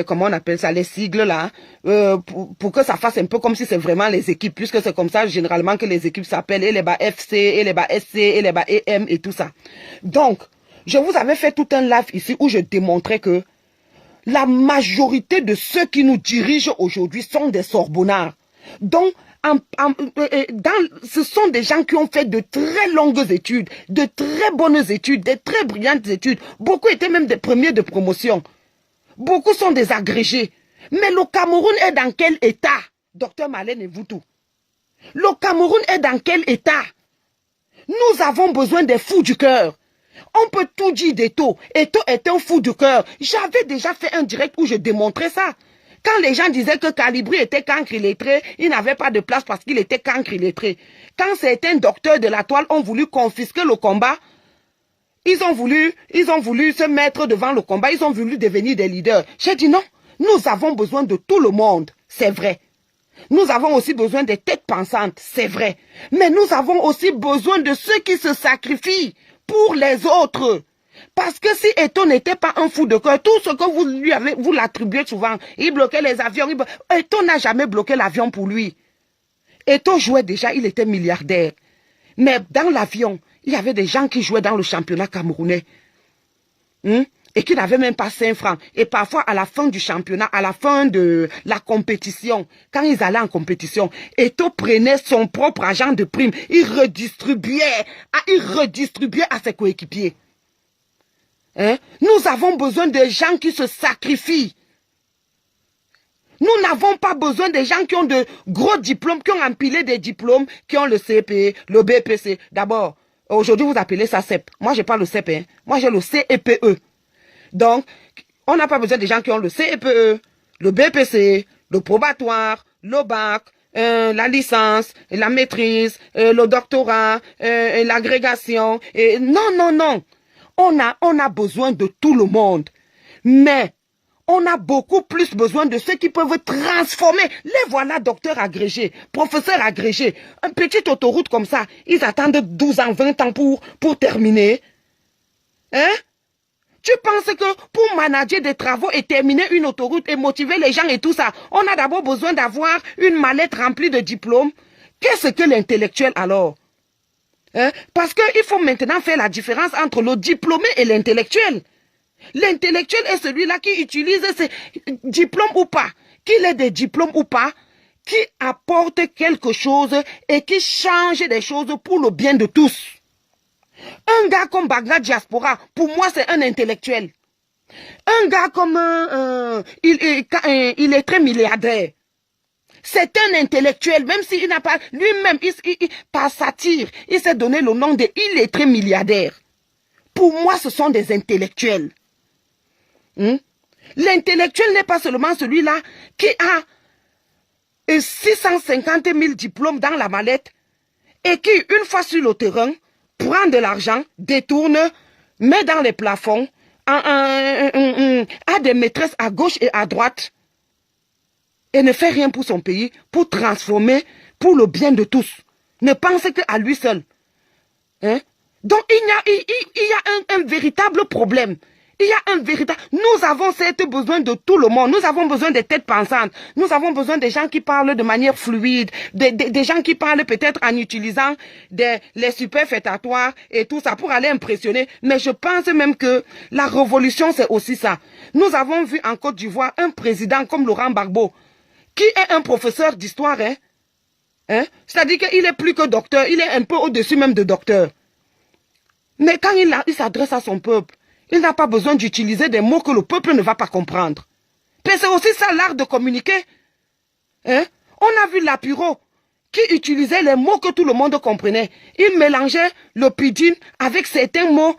comment on appelle ça, les sigles là, pour que ça fasse un peu comme si c'est vraiment les équipes, puisque c'est comme ça généralement que les équipes s'appellent, et les bas FC, et les bas SC, et les bas EM et tout ça. Donc, je vous avais fait tout un live ici où je démontrais que la majorité de ceux qui nous dirigent aujourd'hui sont des sorbonnards. Donc, ce sont des gens qui ont fait de très longues études, de très bonnes études, de très brillantes études. Beaucoup étaient même des premiers de promotion. Beaucoup sont des agrégés. Mais le Cameroun est dans quel état? Docteur Malen et vous tout. Le Cameroun est dans quel état? Nous avons besoin des fous du cœur. On peut tout dire d'Eto'o. Eto'o est un fou du cœur. J'avais déjà fait un direct où je démontrais ça. Quand les gens disaient que Calibri était cancre illettré, il n'avait pas de place parce qu'il était cancre illettré. Quand certains docteurs de la toile ont voulu confisquer le combat, ils ont voulu se mettre devant le combat, ils ont voulu devenir des leaders. J'ai dit non, nous avons besoin de tout le monde, c'est vrai. Nous avons aussi besoin des têtes pensantes, c'est vrai. Mais nous avons aussi besoin de ceux qui se sacrifient pour les autres. Parce que si Eto'o n'était pas un fou de cœur, tout ce que vous l'attribuez souvent, il bloquait les avions, Eto'o n'a jamais bloqué l'avion pour lui. Eto'o jouait déjà, il était milliardaire. Mais dans l'avion, il y avait des gens qui jouaient dans le championnat camerounais. Et qui n'avaient même pas 5 francs. Et parfois, à la fin du championnat, à la fin de la compétition, quand ils allaient en compétition, Eto'o prenait son propre argent de prime. Il redistribuait à ses coéquipiers. Nous avons besoin de gens qui se sacrifient. Nous n'avons pas besoin de gens qui ont de gros diplômes, qui ont empilé des diplômes, qui ont le CEP, le BPC. D'abord, aujourd'hui, vous appelez ça CEP. Moi, je n'ai pas le CEP. Moi, j'ai le CEPE. Donc, on n'a pas besoin de gens qui ont le CEPE, le BPC, le probatoire, le bac, la licence, la maîtrise, le doctorat, l'agrégation. Non, non, non. On a besoin de tout le monde. Mais on a beaucoup plus besoin de ceux qui peuvent transformer. Les voilà, docteurs agrégés, professeurs agrégés. Un petit autoroute comme ça, ils attendent 12 ans, 20 ans pour terminer. Tu penses que pour manager des travaux et terminer une autoroute et motiver les gens et tout ça, on a d'abord besoin d'avoir une mallette remplie de diplômes? Qu'est-ce que l'intellectuel alors? Parce qu'il faut maintenant faire la différence entre le diplômé et l'intellectuel. L'intellectuel est celui-là qui utilise ses diplômes ou pas, qu'il ait des diplômes ou pas, qui apporte quelque chose et qui change des choses pour le bien de tous. Un gars comme Bagna Diaspora, pour moi, c'est un intellectuel. Un gars comme il est très milliardaire. C'est un intellectuel, même s'il n'a pas... Lui-même, par satire, il s'est donné le nom de il est très milliardaire. Pour moi, ce sont des intellectuels. L'intellectuel n'est pas seulement celui-là qui a 650 000 diplômes dans la mallette et qui, une fois sur le terrain, prend de l'argent, détourne, met dans les plafonds, a des maîtresses à gauche et à droite et ne fait rien pour son pays, pour transformer, pour le bien de tous. Ne pense qu'à lui seul. Donc, il y a un véritable problème. Il y a un véritable... Nous avons certes besoin de tout le monde. Nous avons besoin des têtes pensantes. Nous avons besoin des gens qui parlent de manière fluide. Des gens qui parlent peut-être en utilisant les superfétatoires et tout ça pour aller impressionner. Mais je pense même que la révolution, c'est aussi ça. Nous avons vu en Côte d'Ivoire un président comme Laurent Gbagbo, qui est un professeur d'histoire. C'est-à-dire qu'il est plus que docteur. Il est un peu au-dessus même de docteur. Mais quand il s'adresse à son peuple, il n'a pas besoin d'utiliser des mots que le peuple ne va pas comprendre. Mais c'est aussi ça l'art de communiquer. On a vu Lapiro qui utilisait les mots que tout le monde comprenait. Il mélangeait le pidgin avec certains mots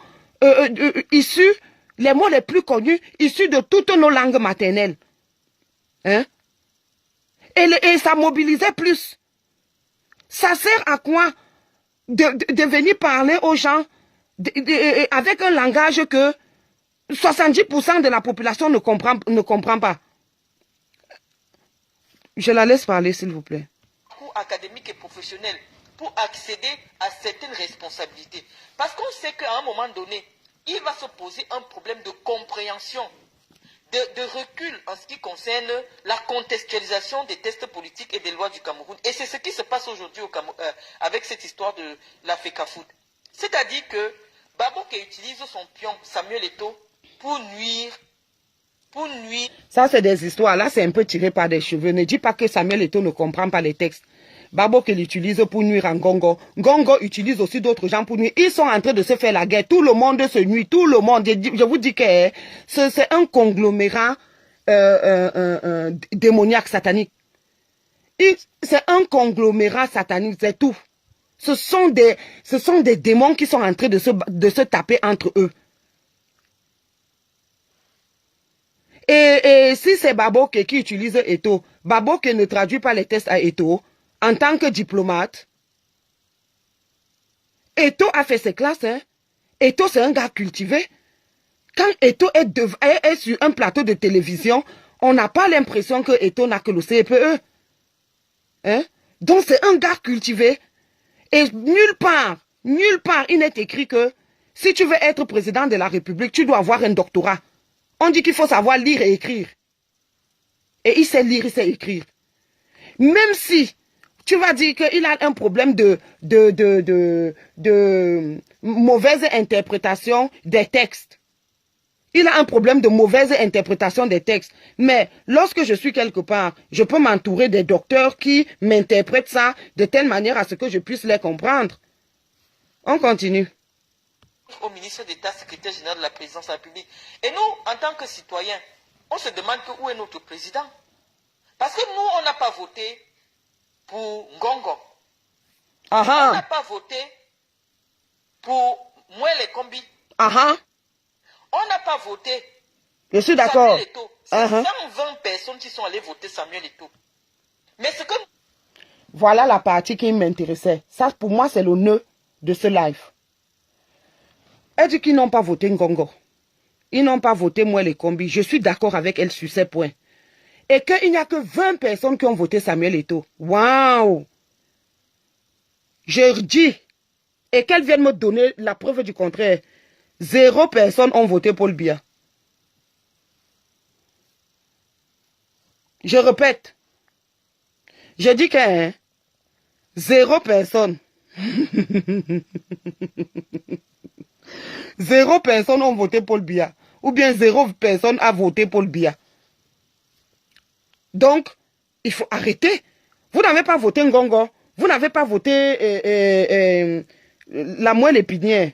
issus, les mots les plus connus, issus de toutes nos langues maternelles. Et ça mobilisait plus. Ça sert à quoi de venir parler aux gens avec un langage que 70% de la population ne comprend pas. Je la laisse parler, s'il vous plaît. Pour académique et professionnel, pour accéder à certaines responsabilités. Parce qu'on sait qu'à un moment donné, il va se poser un problème de compréhension, de recul en ce qui concerne la contextualisation des tests politiques et des lois du Cameroun. Et c'est ce qui se passe aujourd'hui avec cette histoire de la FECAFOOT. C'est-à-dire que Baboke utilise son pion Samuel Eto'o pour nuire. Ça, c'est des histoires. Là, c'est un peu tiré par des cheveux. Ne dis pas que Samuel Eto'o ne comprend pas les textes. Baboke l'utilise pour nuire en Gongo. Gongo utilise aussi d'autres gens pour nuire. Ils sont en train de se faire la guerre. Tout le monde se nuit. Tout le monde. Je vous dis que c'est un conglomérat démoniaque, satanique. C'est un conglomérat satanique, c'est tout. Ce sont des démons qui sont en train de se taper entre eux. Et si c'est Baboke qui utilise Eto'o, Baboke ne traduit pas les tests à Eto'o en tant que diplomate. Eto'o a fait ses classes. Eto'o, c'est un gars cultivé. Quand Eto'o est sur un plateau de télévision, on n'a pas l'impression que Eto'o n'a que le CPE. Donc c'est un gars cultivé. Et nulle part, il n'est écrit que si tu veux être président de la République, tu dois avoir un doctorat. On dit qu'il faut savoir lire et écrire. Et il sait lire, il sait écrire. Même si tu vas dire qu'il a un problème de mauvaise interprétation des textes. Il a un problème de mauvaise interprétation des textes. Mais lorsque je suis quelque part, je peux m'entourer des docteurs qui m'interprètent ça de telle manière à ce que je puisse les comprendre. On continue. Au ministre d'État, secrétaire général de la présidence de la République. Et nous, en tant que citoyens, on se demande où est notre président. Parce que nous, on n'a pas voté pour Ngongo. On n'a pas voté pour Mwele Kombi. On n'a pas voté. Je suis d'accord. C'est 120 personnes qui sont allées voter Samuel Eto'o. Mais ce que... Voilà la partie qui m'intéressait. Ça, pour moi, c'est le nœud de ce live. Elle dit qu'ils n'ont pas voté Ngongo. Ils n'ont pas voté Mwele Kombi. Je suis d'accord avec elle sur ces points. Et qu'il n'y a que 20 personnes qui ont voté Samuel Eto'o. Waouh! Je dis, et qu'elle vienne me donner la preuve du contraire. 0 personnes ont voté Paul Biya. Je répète. Je dis que 0 personnes. 0 personnes ont voté Paul Biya. Ou bien 0 personnes a voté Paul Biya. Donc, il faut arrêter. Vous n'avez pas voté Ngongo. Vous n'avez pas voté la moelle épinière.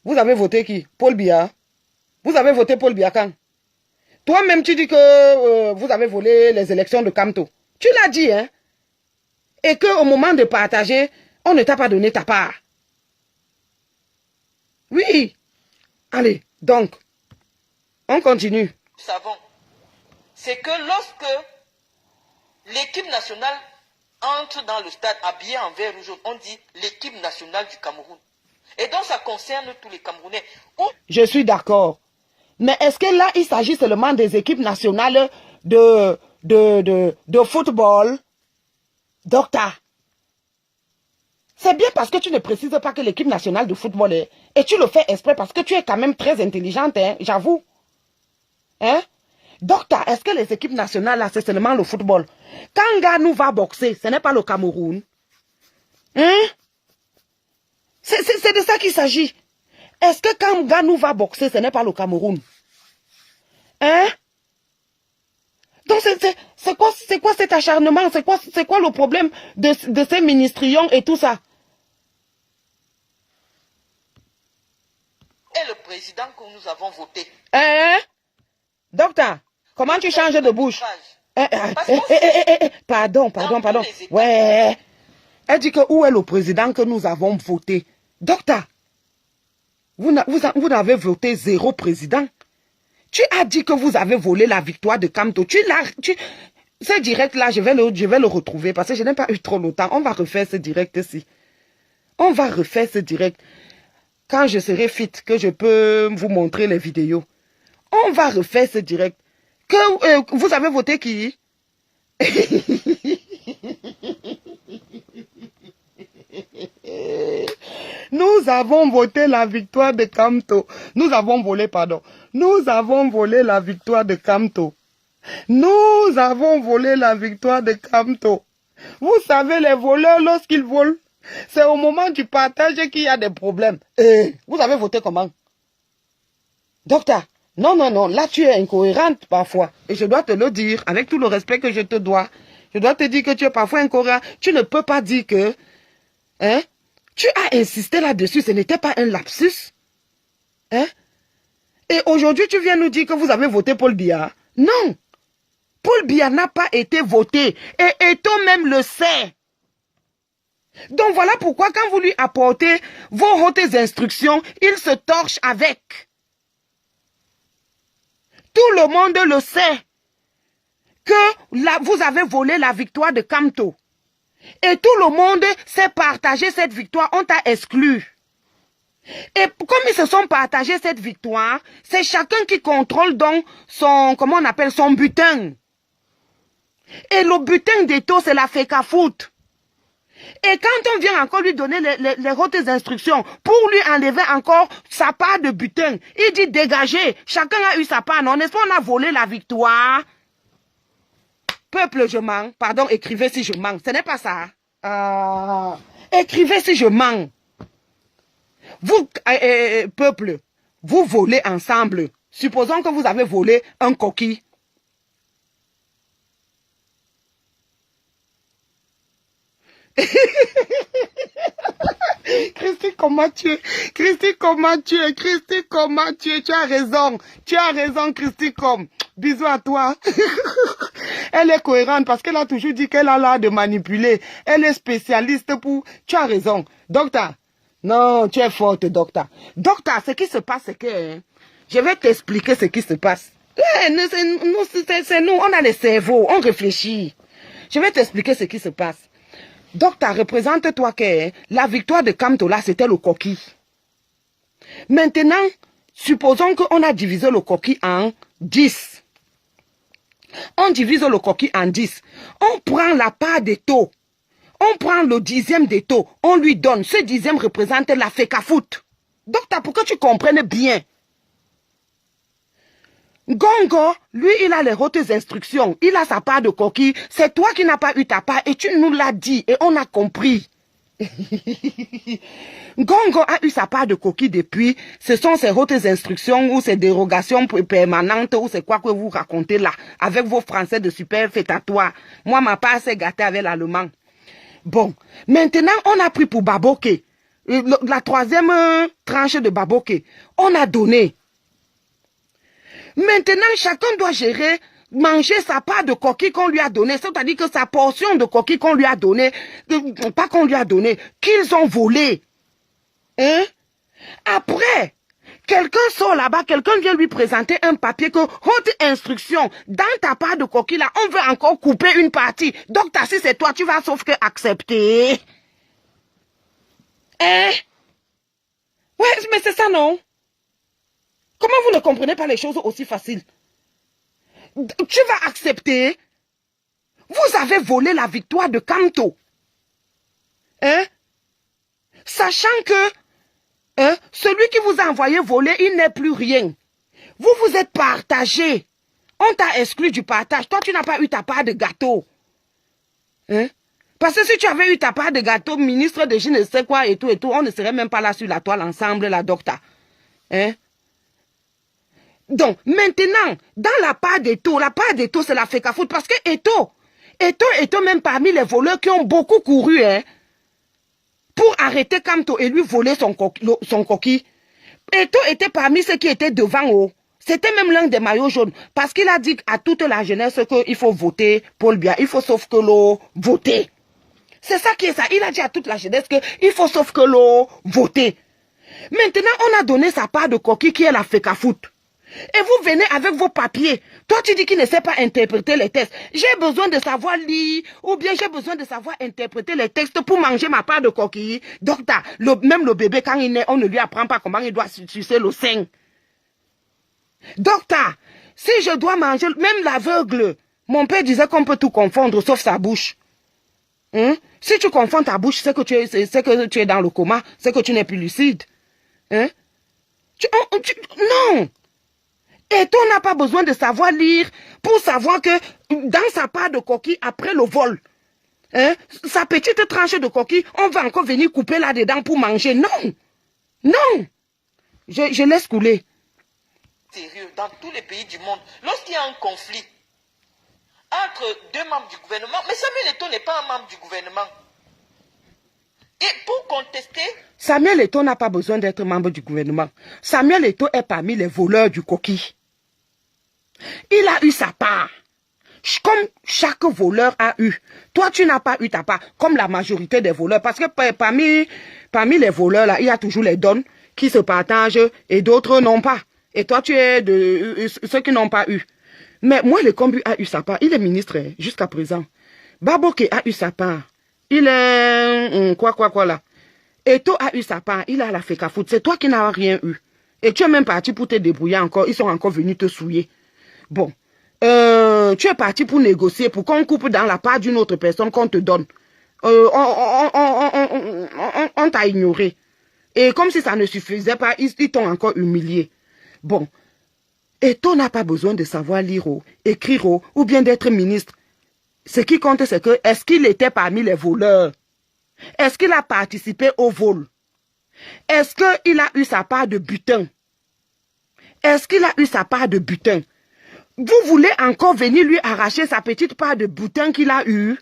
Vous avez voté qui? Paul Biya. Vous avez voté Paul Biya quand? Toi-même, tu dis que vous avez volé les élections de Kamto. Tu l'as dit, hein? Et qu'au moment de partager, on ne t'a pas donné ta part. Oui. Allez, donc, on continue. Nous savons, c'est que lorsque l'équipe nationale entre dans le stade habillée en vert rouge, on dit l'équipe nationale du Cameroun. Et donc ça concerne tous les Camerounais. Je suis d'accord. Mais est-ce que là, il s'agit seulement des équipes nationales de football? Docteur, c'est bien parce que tu ne précises pas que l'équipe nationale de football est... Et tu le fais exprès parce que tu es quand même très intelligente, hein, j'avoue. Hein? Docteur, est-ce que les équipes nationales, là, c'est seulement le football? Quand Ganou va boxer, ce n'est pas le Cameroun. Hein? C'est de ça qu'il s'agit. Est-ce que quand Ganou va boxer, ce n'est pas le Cameroun? Hein? Donc, c'est quoi cet acharnement? C'est quoi le problème de ces ministrions et tout ça? Et le président que nous avons voté. Hein? Docteur, comment tu changes de bouche? Pardon. Ouais. Elle dit que où est le président que nous avons voté? Docteur, vous n'avez voté 0 président. Tu as dit que vous avez volé la victoire de Kamto. Ce direct-là, je vais le retrouver parce que je n'ai pas eu trop longtemps. On va refaire ce direct-ci. On va refaire ce direct. Quand je serai fit, que je peux vous montrer les vidéos. On va refaire ce direct. Que vous avez voté qui? Nous avons voté la victoire de Kamto. Nous avons volé, pardon. Nous avons volé la victoire de Kamto. Nous avons volé la victoire de Kamto. Vous savez, les voleurs, lorsqu'ils volent, c'est au moment du partage qu'il y a des problèmes. Vous avez voté comment? Docteur, non, là tu es incohérente parfois. Et je dois te le dire, avec tout le respect que je te dois. Je dois te dire que tu es parfois incohérent. Tu ne peux pas dire que... Hein? Tu as insisté là-dessus, ce n'était pas un lapsus. Hein? Et aujourd'hui, tu viens nous dire que vous avez voté Paul Biya. Non. Paul Biya n'a pas été voté. Et Eto'o même le sait. Donc voilà pourquoi quand vous lui apportez vos hautes instructions, il se torche avec. Tout le monde le sait. Que vous avez volé la victoire de Kamto. Et tout le monde s'est partagé cette victoire, on t'a exclu. Et comme ils se sont partagés cette victoire, c'est chacun qui contrôle donc son, comment on appelle, son butin. Et le butin d'Eto'o, c'est la FECAFOOT. Et quand on vient encore lui donner les hautes instructions pour lui enlever encore sa part de butin, il dit dégagez, chacun a eu sa part, non? N'est-ce pas, on a volé la victoire? Peuple, je mens. Pardon, écrivez si je mens. Ce n'est pas ça. Écrivez si je mens. Vous, peuple, vous volez ensemble. Supposons que vous avez volé un coquille. Christy, comment tu es? Christy, comment tu es? Christy, comment tu es? Tu as raison. Tu as raison, Christy, comme. Bisous à toi. Elle est cohérente parce qu'elle a toujours dit qu'elle a l'art de manipuler. Elle est spécialiste pour... Tu as raison. Docteur. Non, tu es forte, docteur. Docteur, ce qui se passe, c'est que... je vais t'expliquer ce qui se passe. C'est nous, on a les cerveaux, on réfléchit. Je vais t'expliquer ce qui se passe. Docteur, représente-toi que la victoire de Kamto, là, c'était le coquille. Maintenant, supposons qu'on a divisé le coquille en 10. On divise le coquille en 10. On prend la part d'Eto'o. On prend le 10e d'Eto'o. On lui donne. Ce 10e représente la FECAFOOT. Docteur, pour que tu comprennes bien. Gongo, lui, il a les hautes instructions. Il a sa part de coquille. C'est toi qui n'as pas eu ta part et tu nous l'as dit et on a compris. Gongo a eu sa part de coquille depuis. Ce sont ses hautes instructions ou ses dérogations permanentes ou c'est quoi que vous racontez là avec vos français de super fêtatoires. Moi, ma part s'est gâtée avec l'allemand. Bon, maintenant, on a pris pour Baboke. la troisième tranche de Baboké, on a donné. Maintenant, chacun doit gérer, manger sa part de coquille qu'on lui a donné, c'est-à-dire que sa portion de coquille qu'on lui a donné, pas qu'on lui a donné, qu'ils ont volé. Hein? Après, quelqu'un sort là-bas, quelqu'un vient lui présenter un papier que, haute instruction, dans ta part de coquille là, on veut encore couper une partie. Donc, si c'est toi, tu vas sauf que accepter. Hein? Ouais, mais c'est ça, non? Comment vous ne comprenez pas les choses aussi faciles? Tu vas accepter. Vous avez volé la victoire de Kamto. Hein? Sachant que celui qui vous a envoyé voler, il n'est plus rien. Vous vous êtes partagé. On t'a exclu du partage. Toi, tu n'as pas eu ta part de gâteau. Hein? Parce que si tu avais eu ta part de gâteau, ministre de je ne sais quoi et tout, on ne serait même pas là sur la toile ensemble, la docta. Hein? Donc, maintenant, dans la part d'Eto, c'est la FECAFOOT. Parce que Eto, même parmi les voleurs qui ont beaucoup couru, hein, pour arrêter Kamto et lui voler son coquille. Eto était parmi ceux qui étaient devant eux. C'était même l'un des maillots jaunes. Parce qu'il a dit à toute la jeunesse qu'il faut voter Paul Biya. Il faut sauf que l'eau voter. C'est ça qui est ça. Il a dit à toute la jeunesse qu'il faut sauf que l'eau voter. Maintenant, on a donné sa part de coquille qui est la FECAFOOT. Et vous venez avec vos papiers. Toi, tu dis qu'il ne sait pas interpréter les textes. J'ai besoin de savoir lire ou bien j'ai besoin de savoir interpréter les textes pour manger ma part de coquille. Donc, même le bébé, quand il naît, on ne lui apprend pas comment il doit sucer le sein. Docteur, si je dois manger, même l'aveugle, mon père disait qu'on peut tout confondre sauf sa bouche. Hein? Si tu confonds ta bouche, c'est que tu es dans le coma, c'est que tu n'es plus lucide. Hein? Non! Et on n'a pas besoin de savoir lire pour savoir que dans sa part de coquille, après le vol, hein, sa petite tranche de coquille, on va encore venir couper là-dedans pour manger. Non! Non! Je laisse couler. Sérieux, dans tous les pays du monde, lorsqu'il y a un conflit entre deux membres du gouvernement, mais Samuel Eto'o n'est pas un membre du gouvernement. Et pour contester... Samuel Eto'o n'a pas besoin d'être membre du gouvernement. Samuel Eto'o est parmi les voleurs du coquille. Il a eu sa part. Comme chaque voleur a eu. Toi, tu n'as pas eu ta part. Comme la majorité des voleurs. Parce que parmi les voleurs, là, il y a toujours les dons qui se partagent et d'autres n'ont pas. Et toi, tu es de ceux qui n'ont pas eu. Mais moi, le Kombu a eu sa part. Il est ministre jusqu'à présent. Baboké a eu sa part. Il est... quoi là. Eto'o a eu sa part. Il a la FECAFOOT. C'est toi qui n'as rien eu. Et tu es même parti pour te débrouiller encore. Ils sont encore venus te souiller. Bon, tu es parti pour négocier, pour qu'on coupe dans la part d'une autre personne qu'on te donne. On t'a ignoré. Et comme si ça ne suffisait pas, ils t'ont encore humilié. Bon, Eto'o n'a pas besoin de savoir lire, écrire ou bien d'être ministre. Ce qui compte, c'est que est-ce qu'il était parmi les voleurs? Est-ce qu'il a participé au vol? Est-ce qu'il a eu sa part de butin? Est-ce qu'il a eu sa part de butin? Vous voulez encore venir lui arracher sa petite part de butin qu'il a eu?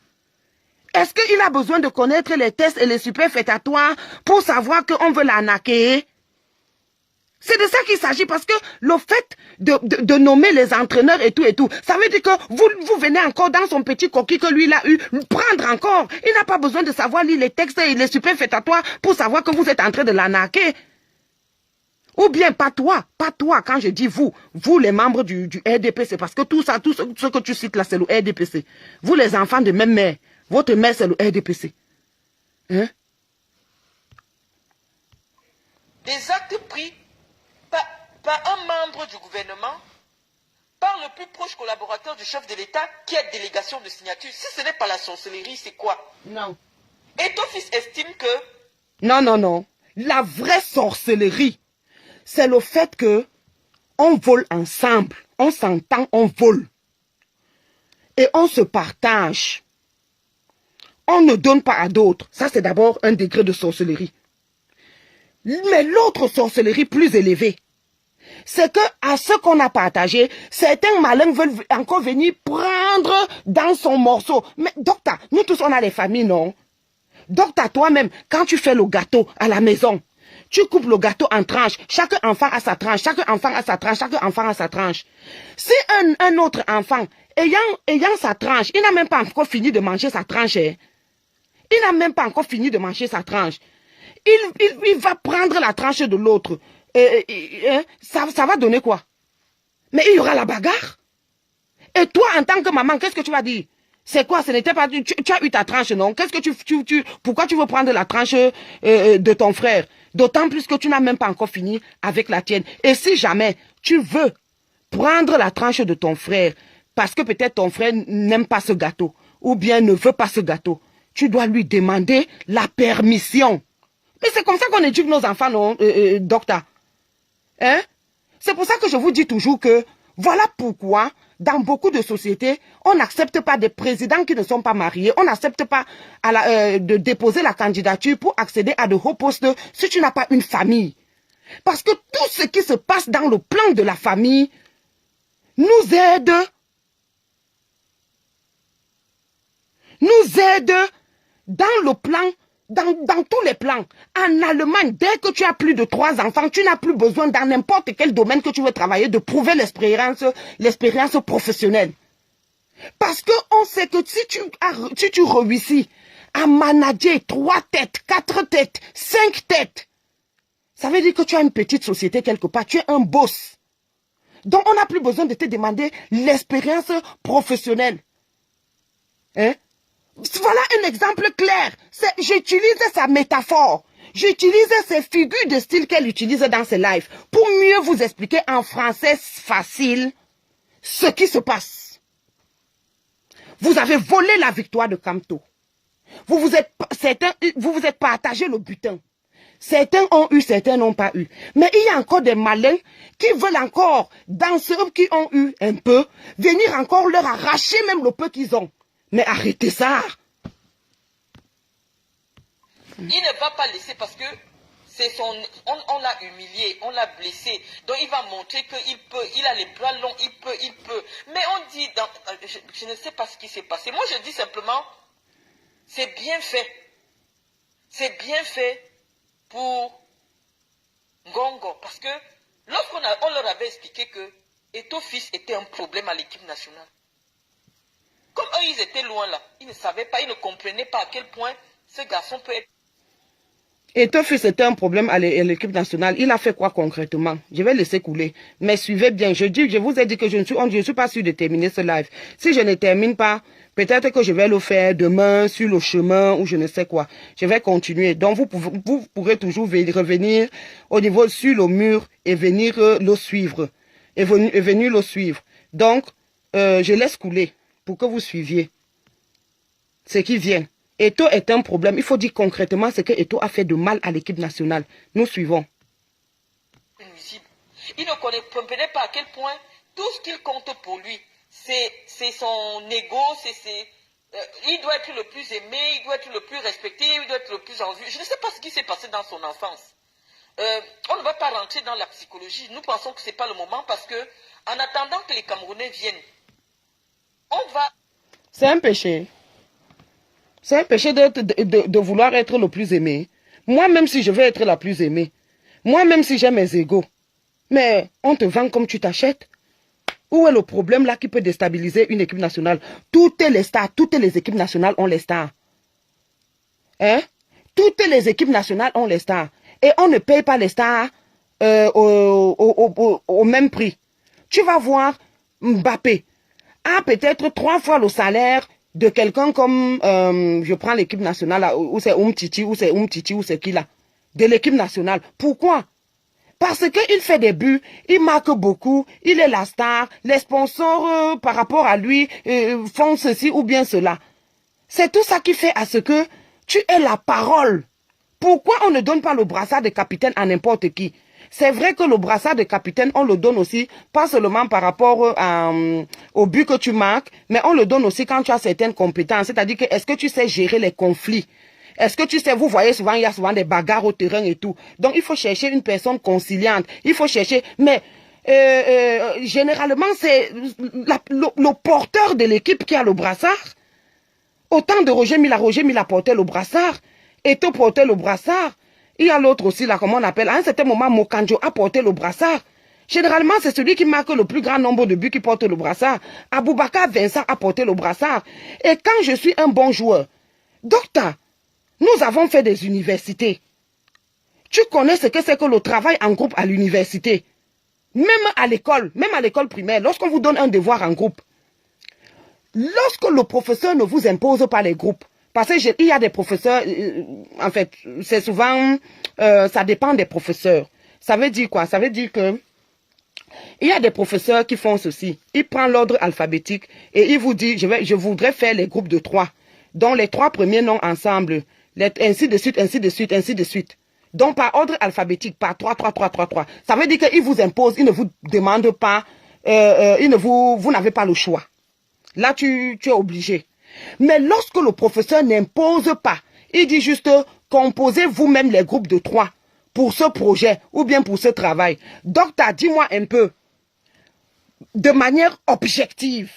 Est-ce qu'il a besoin de connaître les tests et les superfétatoires pour savoir qu'on veut l'arnaquer? C'est de ça qu'il s'agit parce que le fait de nommer les entraîneurs et tout, ça veut dire que vous venez encore dans son petit coquille que lui il a eu, prendre encore. Il n'a pas besoin de savoir lire les textes et les superfétatoires pour savoir que vous êtes en train de l'arnaquer. Ou bien pas toi, quand je dis vous les membres du RDPC, parce que tout ce que tu cites là, c'est le RDPC. Vous les enfants de même mère, votre mère c'est le RDPC. Hein? Des actes pris par un membre du gouvernement, par le plus proche collaborateur du chef de l'État, qui a délégation de signature. Si ce n'est pas la sorcellerie, c'est quoi? Non. Et ton fils estime que... Non. La vraie sorcellerie, c'est le fait que on vole ensemble, on s'entend, on vole. Et on se partage. On ne donne pas à d'autres. Ça, c'est d'abord un degré de sorcellerie. Mais l'autre sorcellerie plus élevée, c'est que à ce qu'on a partagé, certains malins veulent encore venir prendre dans son morceau. Mais docteur, nous tous on a des familles, non? Donc, à toi-même, quand tu fais le gâteau à la maison, tu coupes le gâteau en tranches. Chaque enfant a sa tranche. Chaque enfant a sa tranche. Chaque enfant a sa tranche. Si un autre enfant, ayant sa tranche, il n'a même pas encore fini de manger sa tranche. Il n'a même pas encore fini de manger sa tranche. Il va prendre la tranche de l'autre. Ça va donner quoi? Mais il y aura la bagarre. Et toi, en tant que maman, qu'est-ce que tu vas dire? C'est quoi? Ce n'était pas... Tu as eu ta tranche, non? Qu'est-ce que pourquoi tu veux prendre la tranche de ton frère? D'autant plus que tu n'as même pas encore fini avec la tienne. Et si jamais tu veux prendre la tranche de ton frère, parce que peut-être ton frère n'aime pas ce gâteau, ou bien ne veut pas ce gâteau, tu dois lui demander la permission. Mais c'est comme ça qu'on éduque nos enfants, non, docteur? Hein? C'est pour ça que je vous dis toujours que voilà pourquoi, dans beaucoup de sociétés, on n'accepte pas des présidents qui ne sont pas mariés. On n'accepte pas de déposer la candidature pour accéder à de hauts postes si tu n'as pas une famille. Parce que tout ce qui se passe dans le plan de la famille nous aide dans le plan, dans tous les plans. En Allemagne, dès que tu as plus de 3 enfants, tu n'as plus besoin dans n'importe quel domaine que tu veux travailler de prouver l'expérience professionnelle. Parce qu'on sait que si tu réussis à manager 3 têtes, 4 têtes, 5 têtes, ça veut dire que tu as une petite société quelque part, tu es un boss. Donc on n'a plus besoin de te demander l'expérience professionnelle. Hein? Voilà un exemple clair. J'utilise sa métaphore. J'utilise ces figures de style qu'elle utilise dans ses lives pour mieux vous expliquer en français facile ce qui se passe. Vous avez volé la victoire de Kamto. Vous vous êtes partagé le butin. Certains ont eu, certains n'ont pas eu. Mais il y a encore des malins qui veulent encore, dans ceux qui ont eu un peu, venir encore leur arracher même le peu qu'ils ont. Mais arrêtez ça. Il ne va pas laisser parce que on l'a humilié, on l'a blessé. Donc il va montrer qu'il peut, il a les bras longs, il peut. Mais on dit, je ne sais pas ce qui s'est passé. Moi je dis simplement, c'est bien fait. C'est bien fait pour Ngongo. Parce que lorsqu'on leur avait expliqué que Eto'o fils était un problème à l'équipe nationale. Comme eux, ils étaient loin là. Ils ne savaient pas, ils ne comprenaient pas à quel point ce garçon peut être... Eto'o fils était un problème à l'équipe nationale. Il a fait quoi concrètement? Je vais laisser couler. Mais suivez bien. Je vous ai dit que je ne suis pas sûr de terminer ce live. Si je ne termine pas, peut-être que je vais le faire demain sur le chemin ou je ne sais quoi. Je vais continuer. Donc vous pourrez toujours revenir au niveau sur le mur et venir le suivre. Et venir le suivre. Donc, je laisse couler pour que vous suiviez ce qui vient. Eto'o est un problème. Il faut dire concrètement ce que Eto'o a fait de mal à l'équipe nationale. Nous suivons. Il ne comprenait pas à quel point tout ce qu'il compte pour lui, c'est son ego, il doit être le plus aimé, il doit être le plus respecté, il doit être le plus en vue. Je ne sais pas ce qui s'est passé dans son enfance. On ne va pas rentrer dans la psychologie. Nous pensons que ce n'est pas le moment parce que, en attendant que les Camerounais viennent, on va... C'est un péché. C'est un péché de vouloir être le plus aimé. Moi-même si je veux être la plus aimée. Moi-même si j'ai mes égos. Mais on te vend comme tu t'achètes. Où est le problème là qui peut déstabiliser une équipe nationale? Toutes les stars, toutes les équipes nationales ont les stars. Hein? Toutes les équipes nationales ont les stars. Et on ne paye pas les stars au même prix. Tu vas voir Mbappé a peut-être 3 fois le salaire de quelqu'un comme, je prends l'équipe nationale, où c'est Umtiti, ou c'est qui là, de l'équipe nationale. Pourquoi? Parce qu'il fait des buts, il marque beaucoup, il est la star, les sponsors par rapport à lui font ceci ou bien cela. C'est tout ça qui fait à ce que tu aies la parole. Pourquoi on ne donne pas le brassard de capitaine à n'importe qui? C'est vrai que le brassard de capitaine, on le donne aussi, pas seulement par rapport au but que tu marques, mais on le donne aussi quand tu as certaines compétences. C'est-à-dire que est-ce que tu sais gérer les conflits? Est-ce que tu sais, vous voyez souvent, il y a souvent des bagarres au terrain et tout. Donc, il faut chercher une personne conciliante. Il faut chercher, mais généralement, c'est le porteur de l'équipe qui a le brassard. Au temps de Roger Mila portait le brassard. Eto portait le brassard. Il y a l'autre aussi, là, comment on appelle. À un certain moment, Mokanjo a porté le brassard. Généralement, c'est celui qui marque le plus grand nombre de buts qui porte le brassard. Aboubakar Vincent a porté le brassard. Et quand je suis un bon joueur, docteur, nous avons fait des universités. Tu connais ce que c'est que le travail en groupe à l'université. Même à l'école primaire, lorsqu'on vous donne un devoir en groupe, lorsque le professeur ne vous impose pas les groupes, parce qu'il y a des professeurs, en fait, c'est souvent, ça dépend des professeurs. Ça veut dire quoi? Ça veut dire que il y a des professeurs qui font ceci. Ils prennent l'ordre alphabétique et ils vous disent, je voudrais faire les groupes de 3, dont les 3 premiers noms ensemble, ainsi de suite, ainsi de suite, ainsi de suite. Donc par ordre alphabétique, par 3. Ça veut dire qu'ils vous imposent, ils ne vous demandent pas, vous n'avez pas le choix. Là, tu es obligé. Mais lorsque le professeur n'impose pas, il dit juste, composez vous-même les groupes de 3 pour ce projet ou bien pour ce travail. Docteur, dis-moi un peu, de manière objective,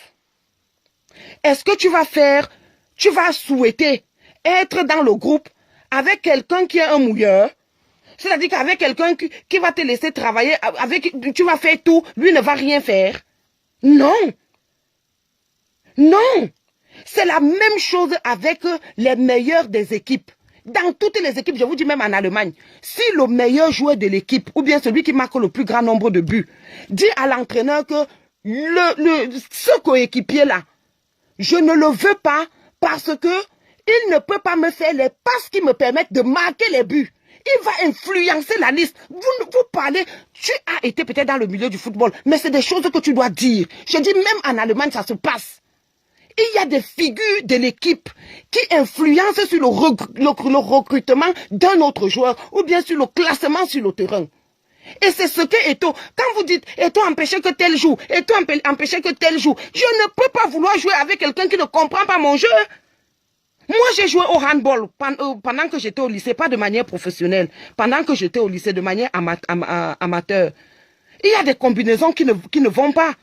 est-ce que tu vas souhaiter être dans le groupe avec quelqu'un qui est un mouilleur? C'est-à-dire qu'avec quelqu'un qui va te laisser travailler, tu vas faire tout, lui ne va rien faire. Non. Non. C'est la même chose avec les meilleurs des équipes. Dans toutes les équipes, je vous dis même en Allemagne, si le meilleur joueur de l'équipe, ou bien celui qui marque le plus grand nombre de buts, dit à l'entraîneur que ce coéquipier-là, je ne le veux pas parce que il ne peut pas me faire les passes qui me permettent de marquer les buts. Il va influencer la liste. Vous parlez, tu as été peut-être dans le milieu du football, mais c'est des choses que tu dois dire. Je dis même en Allemagne, ça se passe. Il y a des figures de l'équipe qui influencent sur le recrutement d'un autre joueur ou bien sur le classement sur le terrain. Et c'est ce que Eto'o, quand vous dites Eto'o empêcher que tel joue, Eto'o empêcher que tel joue, je ne peux pas vouloir jouer avec quelqu'un qui ne comprend pas mon jeu. Moi, j'ai joué au handball pendant que j'étais au lycée, pas de manière professionnelle, pendant que j'étais au lycée de manière amateur. Il y a des combinaisons qui ne vont pas.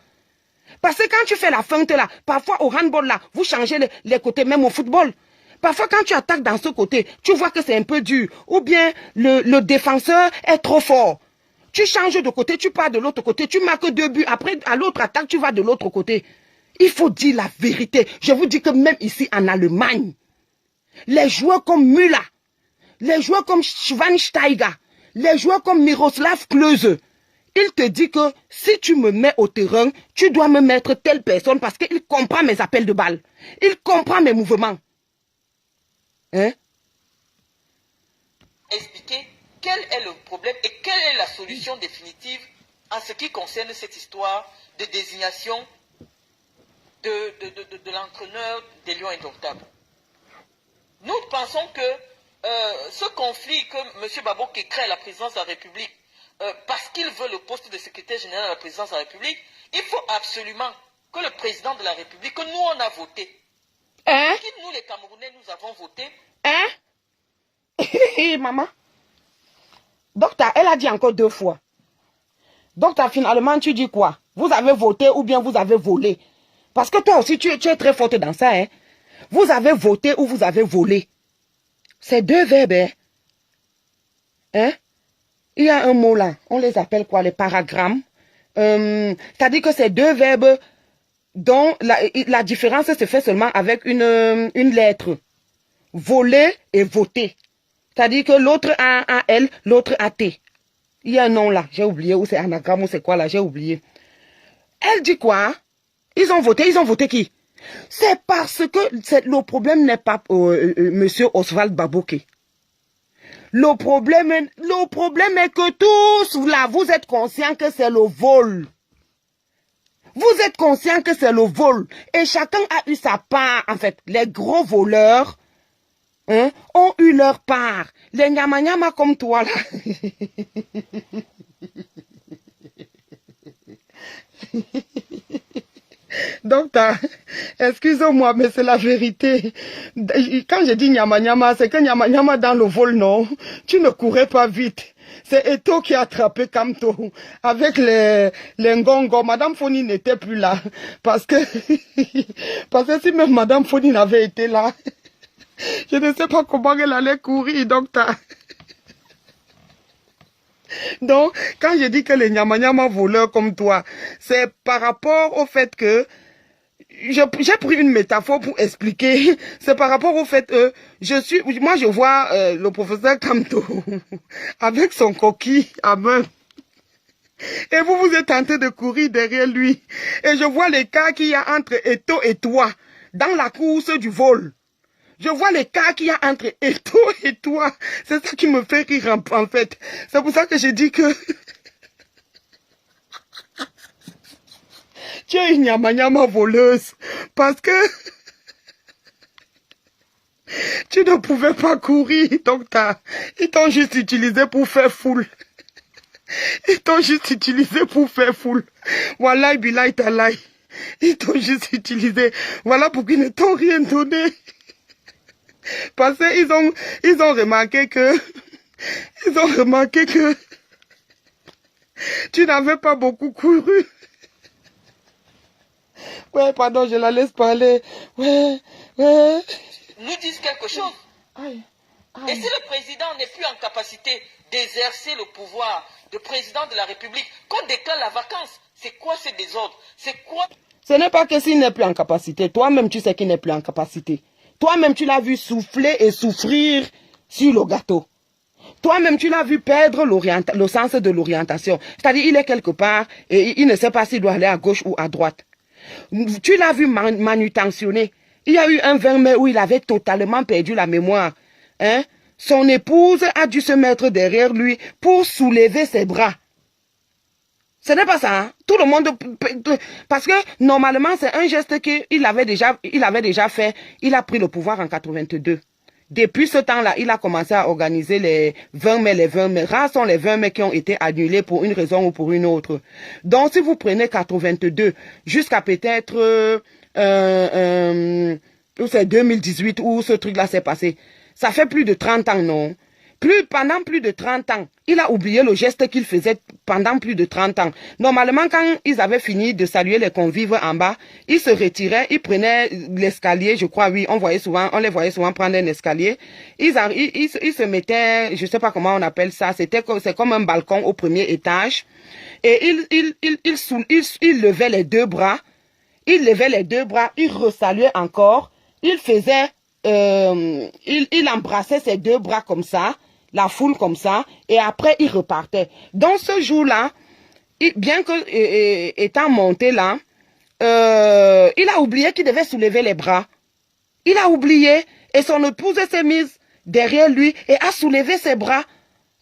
Parce que quand tu fais la feinte là, parfois au handball là, vous changez les côtés, même au football. Parfois quand tu attaques dans ce côté, tu vois que c'est un peu dur. Ou bien le défenseur est trop fort. Tu changes de côté, tu pars de l'autre côté, tu marques 2 buts. Après, à l'autre attaque, tu vas de l'autre côté. Il faut dire la vérité. Je vous dis que même ici en Allemagne, les joueurs comme Müller, les joueurs comme Schweinsteiger, les joueurs comme Miroslav Klose, il te dit que si tu me mets au terrain, tu dois me mettre telle personne parce qu'il comprend mes appels de balle. Il comprend mes mouvements. Hein? Expliquer quel est le problème et quelle est la solution définitive en ce qui concerne cette histoire de désignation de l'entraîneur des Lions Indomptables. Nous pensons que ce conflit que M. Baboké crée à la présidence de la République, parce qu'il veut le poste de secrétaire général à la présidence de la République, il faut absolument que le président de la République, que nous on a voté, qui nous les Camerounais nous avons voté. Maman, docteur, elle a dit encore 2 fois. Docteur, finalement, tu dis quoi? Vous avez voté ou bien vous avez volé? Parce que toi aussi, tu es très forte dans ça. Hein? Vous avez voté ou vous avez volé. C'est 2 verbes. Hein? Il y a un mot là. On les appelle quoi? Les paragrammes. C'est-à-dire que c'est 2 verbes dont la différence se fait seulement avec une lettre. Voler et voter. C'est-à-dire que l'autre a un L, l'autre a T. Il y a un nom là. J'ai oublié. Ou c'est anagramme ou c'est quoi là? J'ai oublié. Elle dit quoi? Ils ont voté qui? C'est parce que le problème n'est pas monsieur Oswald Baboké. Le problème est que tous là, vous êtes conscients que c'est le vol. Vous êtes conscients que c'est le vol. Et chacun a eu sa part. En fait, les gros voleurs ont eu leur part. Les nyama comme toi là. Donc, excusez-moi, mais c'est la vérité. Quand je dis nyama, c'est que nyama dans le vol, non. Tu ne courais pas vite. C'est Eto'o qui a attrapé Kamto avec les ngongo. Madame Foni n'était plus là. Parce que si même Madame Foni n'avait été là, Je ne sais pas comment elle allait courir, docteur. Donc, quand je dis que les nyama voleurs comme toi, c'est par rapport au fait que j'ai pris une métaphore pour expliquer. C'est par rapport au fait que moi je vois le professeur Kamto avec son coquille à main. Et vous êtes en train de courir derrière lui. Et je vois l'écart qu'il y a entre Eto et toi dans la course du vol. Je vois l'écart qu'il y a entre Eto et toi. C'est ça qui me fait rire en fait. C'est pour ça que je dis que tu es une nyama voleuse. Parce que tu ne pouvais pas courir. Donc ils t'ont juste utilisé pour faire foule. Ils t'ont juste utilisé pour faire foule. Wallahi billahi talahi. Ils t'ont juste utilisé. Voilà pourquoi ils ne t'ont rien donné. Parce qu'ils ont remarqué que tu n'avais pas beaucoup couru. Ouais, pardon, je la laisse parler. Ouais. Nous disent quelque chose. Aïe. Et si le président n'est plus en capacité d'exercer le pouvoir de président de la République, qu'on déclare la vacance, c'est quoi ce désordre? C'est quoi? Ce n'est pas que s'il n'est plus en capacité. Toi-même, tu sais qu'il n'est plus en capacité. Toi-même, tu l'as vu souffler et souffrir sur le gâteau. Toi-même, tu l'as vu perdre le sens de l'orientation. C'est-à-dire, il est quelque part et il ne sait pas s'il doit aller à gauche ou à droite. Tu l'as vu manutentionner. Il y a eu un 20 mai où il avait totalement perdu la mémoire. Hein? Son épouse a dû se mettre derrière lui pour soulever ses bras. Ce n'est pas ça. Hein? Tout le monde... Parce que normalement, c'est un geste qu'il avait déjà fait. Il a pris le pouvoir en 82. Depuis ce temps-là, il a commencé à organiser les 20 mai. Rares sont les 20 mai qui ont été annulés pour une raison ou pour une autre. Donc, si vous prenez 82 jusqu'à peut-être... c'est 2018 où ce truc-là s'est passé. Ça fait plus de 30 ans, non? Pendant plus de 30 ans, il a oublié le geste qu'il faisait pendant plus de 30 ans. Normalement, quand ils avaient fini de saluer les convives en bas, ils se retiraient, ils prenaient l'escalier, je crois, oui, on les voyait souvent prendre un escalier. Ils se mettaient, je sais pas comment on appelle ça, c'est comme un balcon au premier étage. Et ils levaient les deux bras. Il levait les deux bras, il resaluait encore, il faisait, il embrassait ses deux bras comme ça, la foule comme ça, et après il repartait. Donc ce jour-là, bien que étant monté là, il a oublié qu'il devait soulever les bras. Il a oublié, et son épouse s'est mise derrière lui et a soulevé ses bras.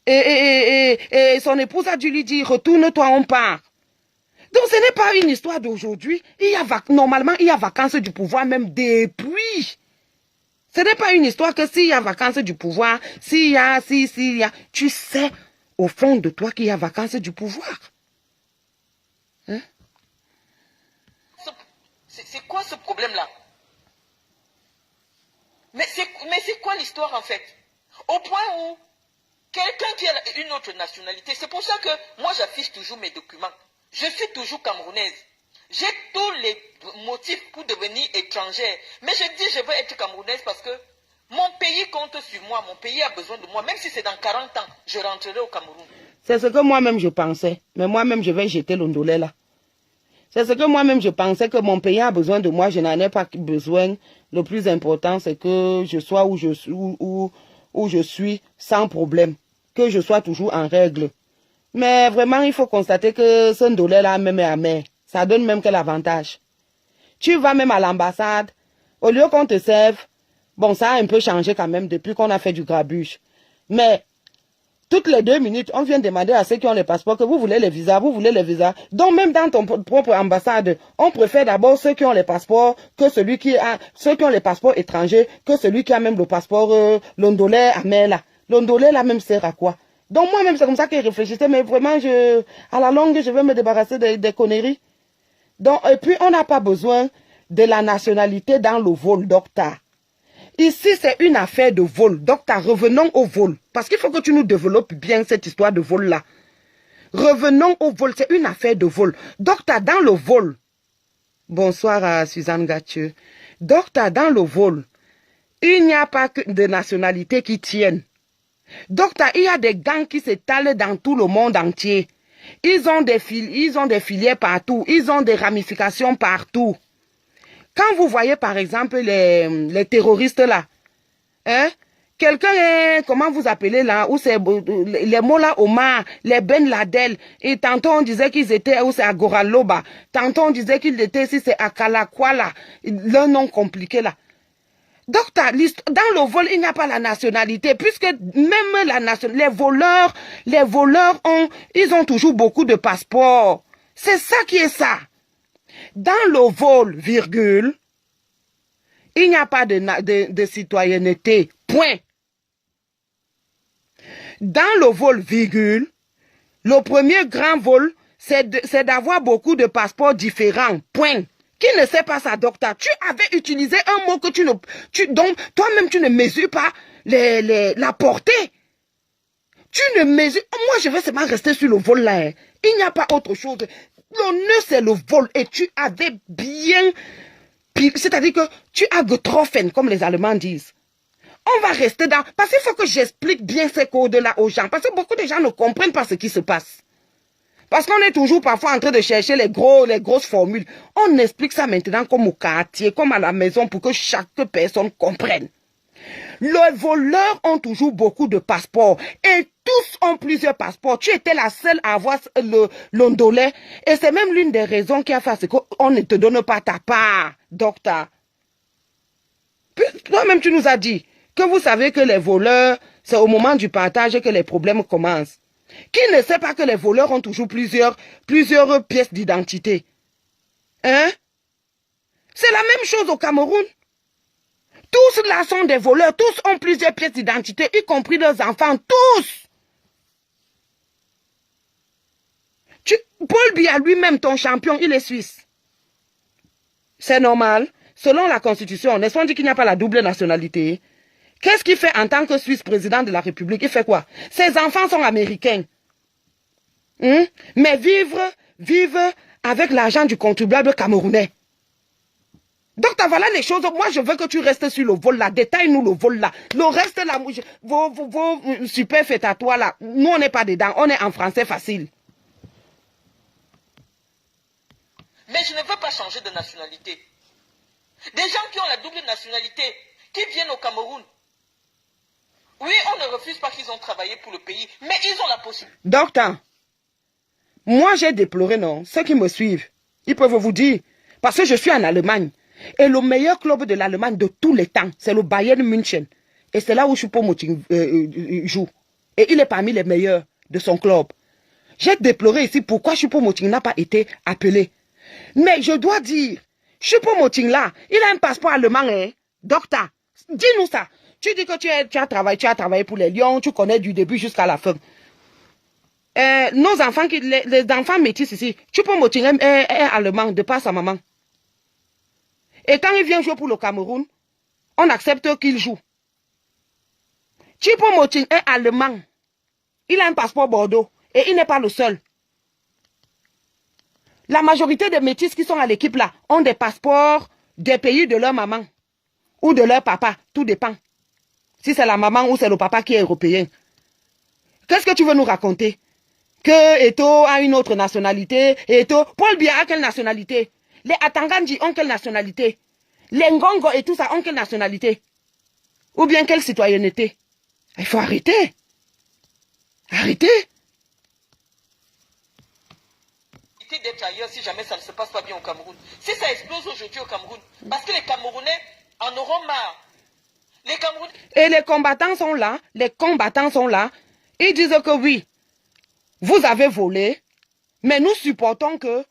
Et son épouse a dû lui dire, retourne-toi, on part. Donc ce n'est pas une histoire d'aujourd'hui. Normalement, il y a vacances du pouvoir même depuis. Ce n'est pas une histoire que s'il y a vacances du pouvoir, s'il y a, tu sais au fond de toi qu'il y a vacances du pouvoir. Hein? C'est quoi ce problème-là? Mais c'est quoi l'histoire en fait? Au point où quelqu'un qui a une autre nationalité, c'est pour ça que moi j'affiche toujours mes documents. Je suis toujours camerounaise. J'ai tous les motifs pour devenir étrangère. Mais je dis je veux être camerounaise parce que mon pays compte sur moi. Mon pays a besoin de moi. Même si c'est dans 40 ans, je rentrerai au Cameroun. C'est ce que moi-même je pensais. Mais moi-même je vais jeter l'ondolé là. C'est ce que moi-même je pensais que mon pays a besoin de moi. Je n'en ai pas besoin. Le plus important c'est que je sois où je suis sans problème. Que je sois toujours en règle. Mais vraiment, il faut constater que ce ndolé-là même est amer. Ça donne même quel avantage. Tu vas même à l'ambassade, au lieu qu'on te serve, bon, ça a un peu changé quand même depuis qu'on a fait du grabuge. Mais, toutes les 2 minutes, on vient demander à ceux qui ont les passeports que vous voulez les visas. Donc, même dans ton propre ambassade, on préfère d'abord ceux qui ont les passeports que ceux qui ont les passeports étrangers, que celui qui a même le passeport, l'ondolé amer là. L'ondolé là même sert à quoi? Donc moi-même, c'est comme ça que je réfléchissais, mais vraiment, à la longue, je vais me débarrasser des conneries. Donc, et puis, on n'a pas besoin de la nationalité dans le vol, docteur. Ici, c'est une affaire de vol. Docteur, revenons au vol. Parce qu'il faut que tu nous développes bien cette histoire de vol-là. Revenons au vol, c'est une affaire de vol. Docteur, dans le vol. Bonsoir à Suzanne Gathieu. Docteur, dans le vol. Il n'y a pas que de nationalités qui tiennent. Docteur, il y a des gangs qui s'étalent dans tout le monde entier. Ils ont des filières partout. Ils ont des ramifications partout. Quand vous voyez par exemple les terroristes là, hein, quelqu'un est, comment vous appelez là, où c'est les Mollah Omar, les Ben Ladel, et tantôt on disait qu'ils étaient, où c'est à Goraloba, tantôt on disait qu'ils étaient, si c'est à Kalakwala, le nom compliqué là. Donc, dans le vol, il n'y a pas la nationalité, puisque même la nationalité, les voleurs ils ont toujours beaucoup de passeports. C'est ça qui est ça. Dans le vol, virgule, il n'y a pas de citoyenneté, point. Dans le vol, virgule, le premier grand vol, c'est d'avoir beaucoup de passeports différents, point. Qui ne sait pas ça, docteur? Tu avais utilisé un mot que donc toi-même tu ne mesures pas la portée. Tu ne mesures. Moi, je vais seulement rester sur le vol là. Hein. Il n'y a pas autre chose. Le nœud, c'est le vol. Et tu avais bien. C'est-à-dire que tu as getroffen, comme les Allemands disent. On va rester dans. Parce qu'il faut que j'explique bien ces codes-là aux gens. Parce que beaucoup de gens ne comprennent pas ce qui se passe. Parce qu'on est toujours parfois en train de chercher les grosses formules. On explique ça maintenant comme au quartier, comme à la maison, pour que chaque personne comprenne. Les voleurs ont toujours beaucoup de passeports. Et tous ont plusieurs passeports. Tu étais la seule à avoir l'ondolais. Et c'est même l'une des raisons qui a fait ce qu'on ne te donne pas ta part, docteur. Toi-même, tu nous as dit que vous savez que les voleurs, c'est au moment du partage que les problèmes commencent. Qui ne sait pas que les voleurs ont toujours plusieurs pièces d'identité? Hein? C'est la même chose au Cameroun. Tous là sont des voleurs, tous ont plusieurs pièces d'identité, y compris leurs enfants, tous. Paul Biya lui-même, ton champion, il est suisse. C'est normal. Selon la Constitution, n'est-ce pas, on dit qu'il n'y a pas la double nationalité. Qu'est-ce qu'il fait en tant que Suisse président de la République? Il fait quoi? Ses enfants sont américains. Mais vivent avec l'argent du contribuable camerounais. Donc, voilà les choses. Moi, je veux que tu restes sur le vol là. Détaille-nous le vol là. Le reste là, vos super fêtes à toi là. Nous, on n'est pas dedans. On est en français facile. Mais je ne veux pas changer de nationalité. Des gens qui ont la double nationalité, qui viennent au Cameroun. Oui, on ne refuse pas qu'ils ont travaillé pour le pays, mais ils ont la possibilité. Docteur, moi j'ai déploré, non? Ceux qui me suivent, ils peuvent vous dire. Parce que je suis en Allemagne. Et le meilleur club de l'Allemagne de tous les temps, c'est le Bayern München. Et c'est là où Choupo-Moting joue. Et il est parmi les meilleurs de son club. J'ai déploré ici pourquoi Choupo-Moting n'a pas été appelé. Mais je dois dire, Choupo-Moting là, il a un passeport allemand, hein? Docteur, dis-nous ça. Tu dis que tu as travaillé pour les Lions, tu connais du début jusqu'à la fin. Nos enfants, les enfants métis ici, Choupo-Moting est allemand de par sa maman. Et quand il vient jouer pour le Cameroun, on accepte qu'il joue. Choupo-Moting est allemand. Il a un passeport Bordeaux et il n'est pas le seul. La majorité des métis qui sont à l'équipe là ont des passeports des pays de leur maman ou de leur papa, tout dépend. Si c'est la maman ou c'est le papa qui est européen. Qu'est-ce que tu veux nous raconter? Que Eto a une autre nationalité. Paul Biya a quelle nationalité? Les Atangandji ont quelle nationalité? Les Ngongo et tout ça ont quelle nationalité? Ou bien quelle citoyenneté? Il faut arrêter. Arrêtez. D'être ailleurs si jamais ça ne se passe pas bien au Cameroun. Si ça explose aujourd'hui au Cameroun, parce que les Camerounais en auront marre. Et les combattants sont là, ils disent que oui, vous avez volé, mais nous supportons que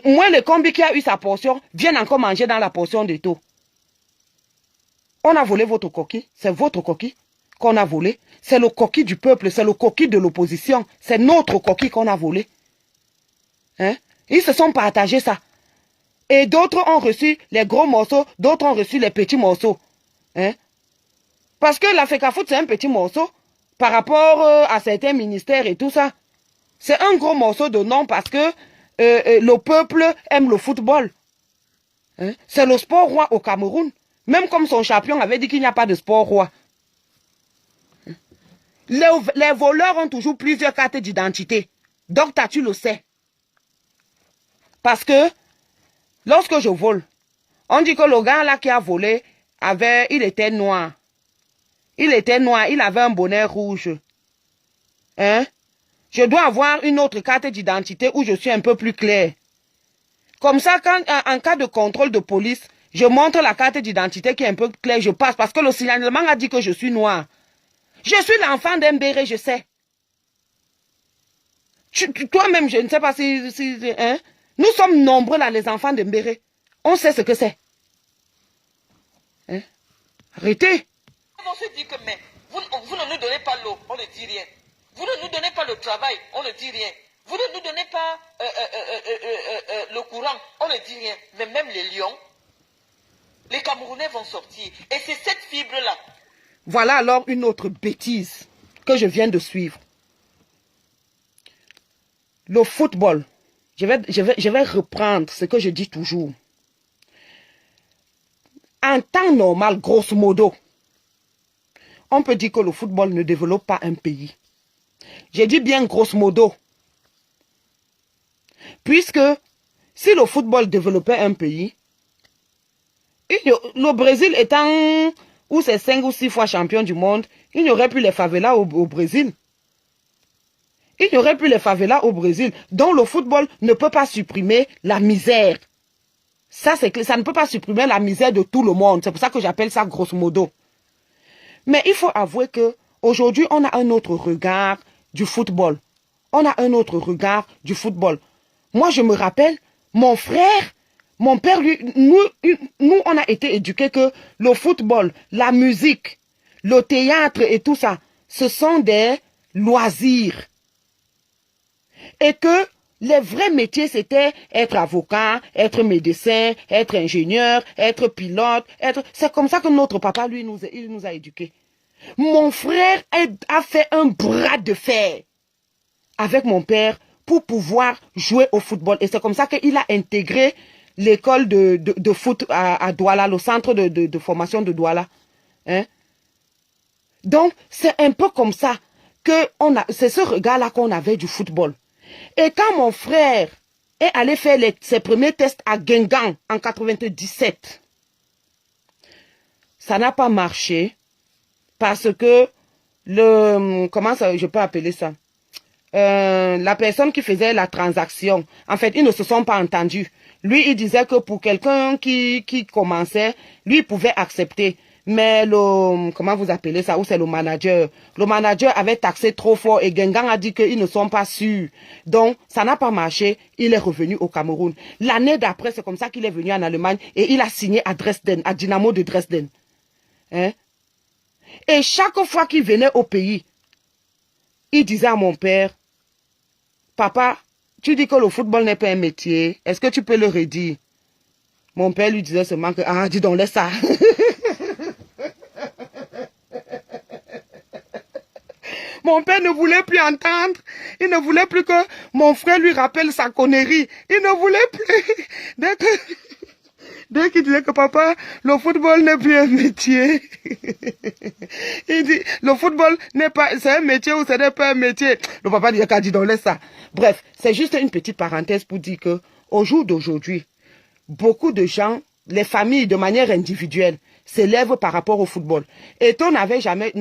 moi le combi qui a eu sa portion vienne encore manger dans la portion de tout. On a volé votre coquille, c'est votre coquille qu'on a volé, c'est le coquille du peuple, c'est le coquille de l'opposition, c'est notre coquille qu'on a volé. Hein? Ils se sont partagés ça. Et d'autres ont reçu les gros morceaux, d'autres ont reçu les petits morceaux. Hein? Parce que la FECAFOOT, c'est un petit morceau par rapport à certains ministères et tout ça. C'est un gros morceau de nom parce que le peuple aime le football. Hein? C'est le sport roi au Cameroun. Même comme son champion avait dit qu'il n'y a pas de sport roi. Les voleurs ont toujours plusieurs cartes d'identité. Donc, tu le sais. Parce que, lorsque je vole, on dit que le gars là qui a volé, il était noir. Il était noir, il avait un bonnet rouge. Hein? Je dois avoir une autre carte d'identité où je suis un peu plus clair. Comme ça, en cas de contrôle de police, je montre la carte d'identité qui est un peu claire, je passe. Parce que le signalement a dit que je suis noir. Je suis l'enfant d'un béret, je sais. Toi-même, je ne sais pas si hein? Nous sommes nombreux là, les enfants d'un béret. On sait ce que c'est. Hein? Arrêtez. On se dit que mais vous ne nous donnez pas l'eau, on ne dit rien. Vous ne nous donnez pas le travail, on ne dit rien. Vous ne nous donnez pas le courant, on ne dit rien. Mais même les lions, les Camerounais vont sortir. Et c'est cette fibre-là. Voilà alors une autre bêtise que je viens de suivre. Le football, je vais reprendre ce que je dis toujours. En temps normal, grosso modo, on peut dire que le football ne développe pas un pays. J'ai dit bien grosso modo. Puisque si le football développait un pays, le Brésil étant, où c'est 5 ou 6 fois champion du monde, il n'y aurait plus les favelas au Brésil. Il n'y aurait plus les favelas au Brésil. Donc le football ne peut pas supprimer la misère. Ça, c'est clair. Ça ne peut pas supprimer la misère de tout le monde. C'est pour ça que j'appelle ça grosso modo. Mais il faut avouer que aujourd'hui, on a un autre regard du football. On a un autre regard du football. Moi, je me rappelle, mon frère, mon père, lui, nous, on a été éduqués que le football, la musique, le théâtre et tout ça, ce sont des loisirs. Et que les vrais métiers, c'était être avocat, être médecin, être ingénieur, être pilote, C'est comme ça que notre papa, lui, il nous a éduqués. Mon frère a fait un bras de fer avec mon père pour pouvoir jouer au football. Et c'est comme ça qu'il a intégré l'école de foot à Douala, le centre de formation de Douala. Hein? Donc, c'est un peu comme ça que c'est ce regard-là qu'on avait du football. Et quand mon frère est allé faire ses premiers tests à Guingamp en 97, ça n'a pas marché parce que comment ça, je peux appeler ça? La personne qui faisait la transaction, en fait, ils ne se sont pas entendus. Lui, il disait que pour quelqu'un qui commençait, lui, il pouvait accepter. Mais comment vous appelez ça, ou c'est le manager avait taxé trop fort et Guingamp a dit qu'ils ne sont pas sûrs. Donc, ça n'a pas marché, il est revenu au Cameroun. L'année d'après, c'est comme ça qu'il est venu en Allemagne et il a signé à Dresden, à Dynamo de Dresden. Hein? Et chaque fois qu'il venait au pays, il disait à mon père, papa, tu dis que le football n'est pas un métier, est-ce que tu peux le redire? Mon père lui disait seulement que, ah, dis donc, laisse ça. Mon père ne voulait plus entendre. Il ne voulait plus que mon frère lui rappelle sa connerie. Il ne voulait plus. Dès qu'il disait que papa, le football n'est plus un métier. Il dit, le football n'est pas, c'est un métier ou ce n'est pas un métier. Le papa dit, dis donc, laisse ça. Bref, c'est juste une petite parenthèse pour dire que, au jour d'aujourd'hui, beaucoup de gens, les familles de manière individuelle, s'élèvent par rapport au football. Eto n'avait jamais,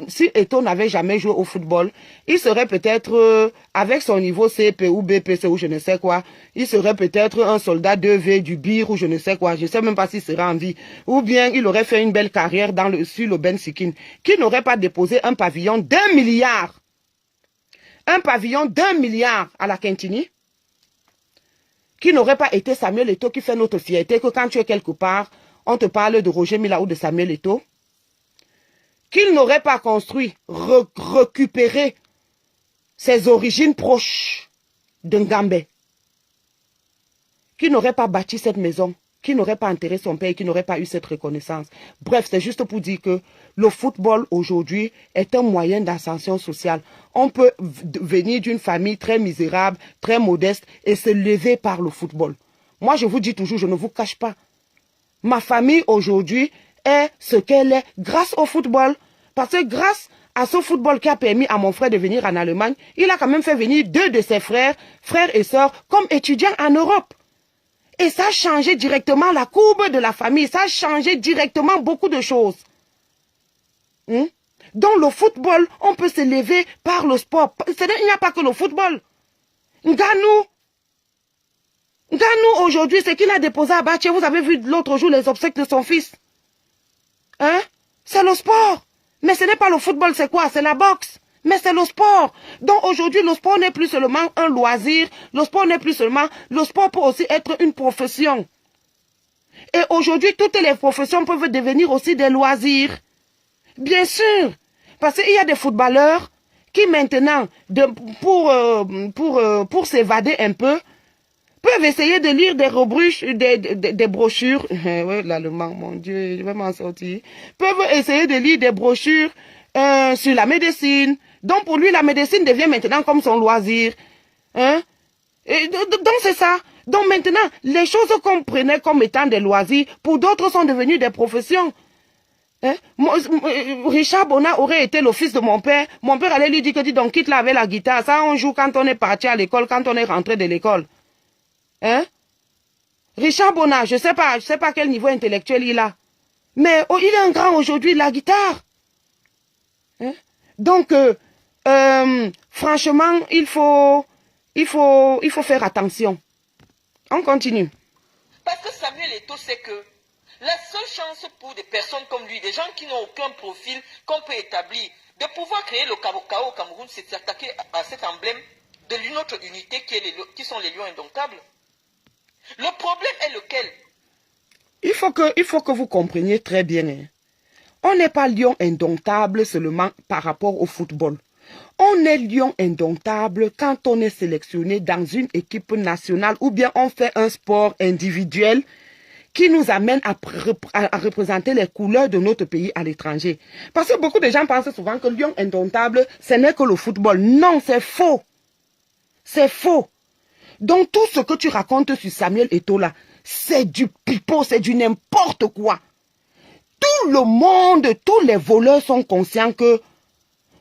si Eto n'avait jamais joué au football, il serait peut-être, avec son niveau CP ou BPC ou je ne sais quoi, il serait peut-être un soldat 2V du BIR ou je ne sais quoi, je ne sais même pas s'il sera en vie. Ou bien il aurait fait une belle carrière sur le Ben Sikin, qui n'aurait pas déposé un pavillon d'1 milliard. Un pavillon d'1 milliard à la Quintini. Qui n'aurait pas été Samuel Eto'o qui fait notre fierté, que quand tu es quelque part, on te parle de Roger Mila ou de Samuel Eto'o. Qu'il n'aurait pas construit, récupéré ses origines proches d'un Gambais. Qui n'aurait pas bâti cette maison, qui n'aurait pas enterré son père, qui n'aurait pas eu cette reconnaissance. Bref, c'est juste pour dire que le football aujourd'hui est un moyen d'ascension sociale. On peut venir d'une famille très misérable, très modeste et se lever par le football. Moi, je vous dis toujours, je ne vous cache pas. ma famille aujourd'hui est ce qu'elle est grâce au football. Parce que grâce à ce football qui a permis à mon frère de venir en Allemagne, il a quand même fait venir 2 de ses frères et sœurs, comme étudiants en Europe. Et ça a changé directement la courbe de la famille. Ça a changé directement beaucoup de choses. Dans le football, on peut se lever par le sport. Il n'y a pas que le football. Nganou aujourd'hui, c'est qu'il a déposé à Baché. Vous avez vu l'autre jour les obsèques de son fils. C'est le sport. Mais ce n'est pas le football, c'est quoi? C'est la boxe. Mais c'est le sport. Donc aujourd'hui, le sport n'est plus seulement un loisir. Le sport n'est plus seulement... Le sport peut aussi être une profession. Et aujourd'hui, toutes les professions peuvent devenir aussi des loisirs. Bien sûr. Parce qu'il y a des footballeurs qui maintenant, pour s'évader un peu, peuvent essayer de lire des brochures. Oui, l'allemand, mon Dieu, je vais m'en sortir. Peuvent essayer de lire des brochures sur la médecine. Donc pour lui, la médecine devient maintenant comme son loisir. Et donc c'est ça. Donc maintenant, les choses qu'on prenait comme étant des loisirs, pour d'autres sont devenues des professions. Richard Bona aurait été le fils de mon père. Mon père allait lui dire que dis donc quitte là avec la guitare. Ça on joue quand on est parti à l'école, quand on est rentré de l'école. Richard Bona, je sais pas quel niveau intellectuel il a. Mais il est un grand aujourd'hui, la guitare. Donc, franchement, il faut faire attention. On continue. Parce que Samuel Eto'o sait que la seule chance pour des personnes comme lui, des gens qui n'ont aucun profil qu'on peut établir, de pouvoir créer le chaos au Cameroun, c'est s'attaquer à cet emblème de notre unité qui sont les lions indomptables. Le problème est lequel? Il faut que vous compreniez très bien. On n'est pas lion indomptable seulement par rapport au football. On est lion indomptable quand on est sélectionné dans une équipe nationale ou bien on fait un sport individuel qui nous amène à représenter les couleurs de notre pays à l'étranger. Parce que beaucoup de gens pensent souvent que lion indomptable, ce n'est que le football. Non, c'est faux. C'est faux. Donc tout ce que tu racontes sur Samuel Eto'o là, c'est du pipeau, c'est du n'importe quoi. Tout le monde, tous les voleurs sont conscients que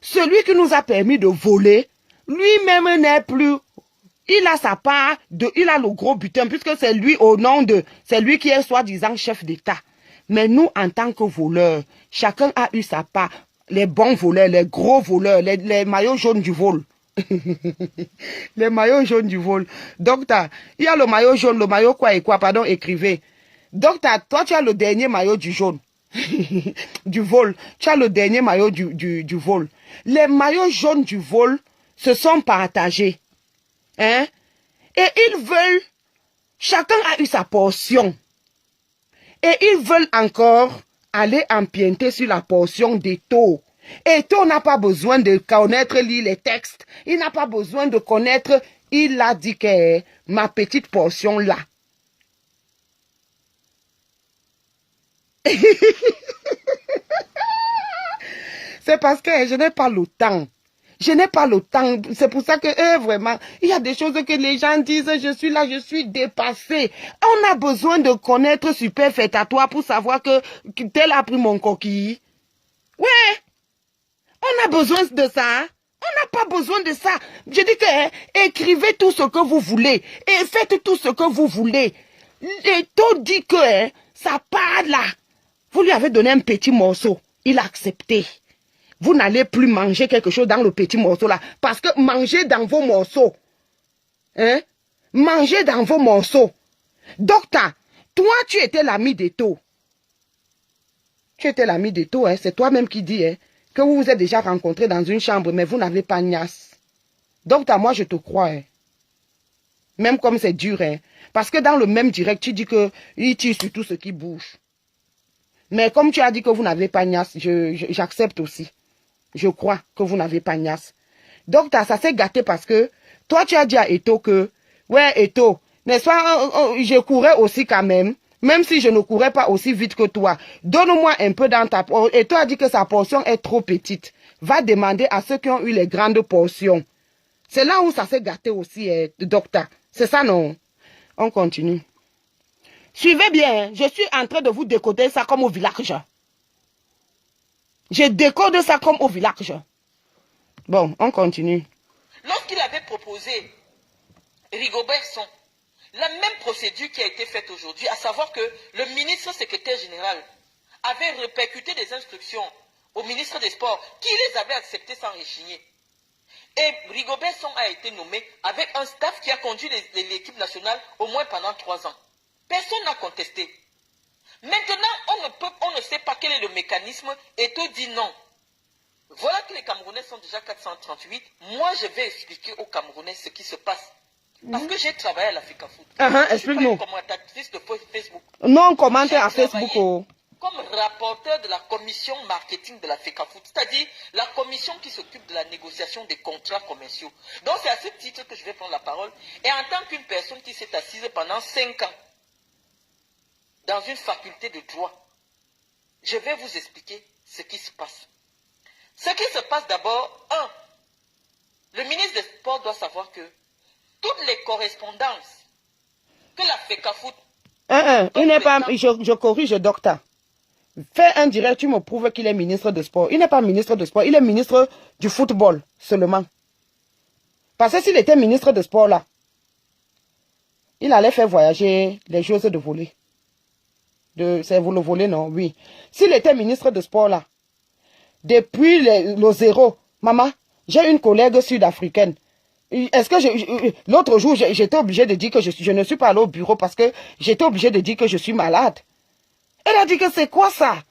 celui qui nous a permis de voler, lui-même n'est plus... Il a sa part, il a le gros butin, puisque c'est lui au nom de... C'est lui qui est soi-disant chef d'État. Mais nous, en tant que voleurs, chacun a eu sa part. Les bons voleurs, les gros voleurs, les maillots jaunes du vol. Les maillots jaunes du vol. Docteur, il y a le maillot jaune, le maillot quoi et quoi, pardon, écrivez. Docteur, toi tu as le dernier maillot du jaune. Du vol. Tu as le dernier maillot du vol. Les maillots jaunes du vol se sont partagés. Et ils veulent, chacun a eu sa portion. Et ils veulent encore aller empiéter sur la portion d'Eto'o. Eto'o n'a pas besoin de connaître, lire les textes. Il n'a pas besoin de connaître. Il a dit que ma petite portion là. C'est parce que je n'ai pas le temps. Je n'ai pas le temps. C'est pour ça que vraiment, il y a des choses que les gens disent, je suis là, je suis dépassé. On a besoin de connaître Super Fêtatoire pour savoir que tel a pris mon coquille. Ouais. On a besoin de ça. On n'a pas besoin de ça. Je dis que écrivez tout ce que vous voulez et faites tout ce que vous voulez. Eto'o dit que ça part là. Vous lui avez donné un petit morceau. Il a accepté. Vous n'allez plus manger quelque chose dans le petit morceau là. Parce que mangez dans vos morceaux. Mangez dans vos morceaux. Docteur, toi tu étais l'ami d'Eto'o. Tu étais l'ami d'Eto'o, c'est toi-même qui dis que vous vous êtes déjà rencontrés dans une chambre, mais vous n'avez pas Nias. Docteur, moi je te crois. Même comme c'est dur. Parce que dans le même direct, tu dis qu'il tire sur tout ce qui bouge. Mais comme tu as dit que vous n'avez pas Nias, j'accepte aussi. Je crois que vous n'avez pas Nias. Donc, ça s'est gâté parce que toi, tu as dit à Eto'o que, ouais, Eto'o, n'est-ce pas, je courais aussi quand même si je ne courais pas aussi vite que toi. Donne-moi un peu dans ta portion. Eto'o a dit que sa portion est trop petite. Va demander à ceux qui ont eu les grandes portions. C'est là où ça s'est gâté aussi, docteur. C'est ça, non? On continue. Suivez bien, je suis en train de vous décoder ça comme au village. Je décode ça comme au village. Bon, on continue. Lorsqu'il avait proposé Rigobert Song, la même procédure qui a été faite aujourd'hui, à savoir que le ministre secrétaire général avait répercuté des instructions au ministre des Sports qui les avait acceptées sans rechigner. Et Rigobert Song a été nommé avec un staff qui a conduit l'équipe nationale au moins pendant 3 ans. Personne n'a contesté. Maintenant, on ne sait pas quel est le mécanisme et tout dit non. Voilà que les Camerounais sont déjà 438. Moi, je vais expliquer aux Camerounais ce qui se passe. Parce que j'ai travaillé à la FECAFOOT. Explique-nous. Commentatrice de Facebook. Non, commentez à Facebook. Comme rapporteur de la commission marketing de la FECAFOOT, c'est-à-dire la commission qui s'occupe de la négociation des contrats commerciaux. Donc c'est à ce titre que je vais prendre la parole. Et en tant qu'une personne qui s'est assise pendant 5 ans dans une faculté de droit, je vais vous expliquer ce qui se passe. Ce qui se passe d'abord, le ministre des Sports doit savoir que toutes les correspondances que la FECAFOOT... il n'est pas... Je corrige, docteur. Fais un direct, tu me prouves qu'il est ministre de sport. Il n'est pas ministre de sport, il est ministre du football seulement. Parce que s'il était ministre de sport là, il allait faire voyager les joueuses de volley. C'est vous le volley, non? Oui. S'il était ministre de sport là, depuis le zéro, maman, j'ai une collègue sud-africaine. Est-ce que l'autre jour, j'étais obligée de dire que je ne suis pas allée au bureau parce que j'étais obligée de dire que je suis malade. Elle a dit que c'est quoi ça?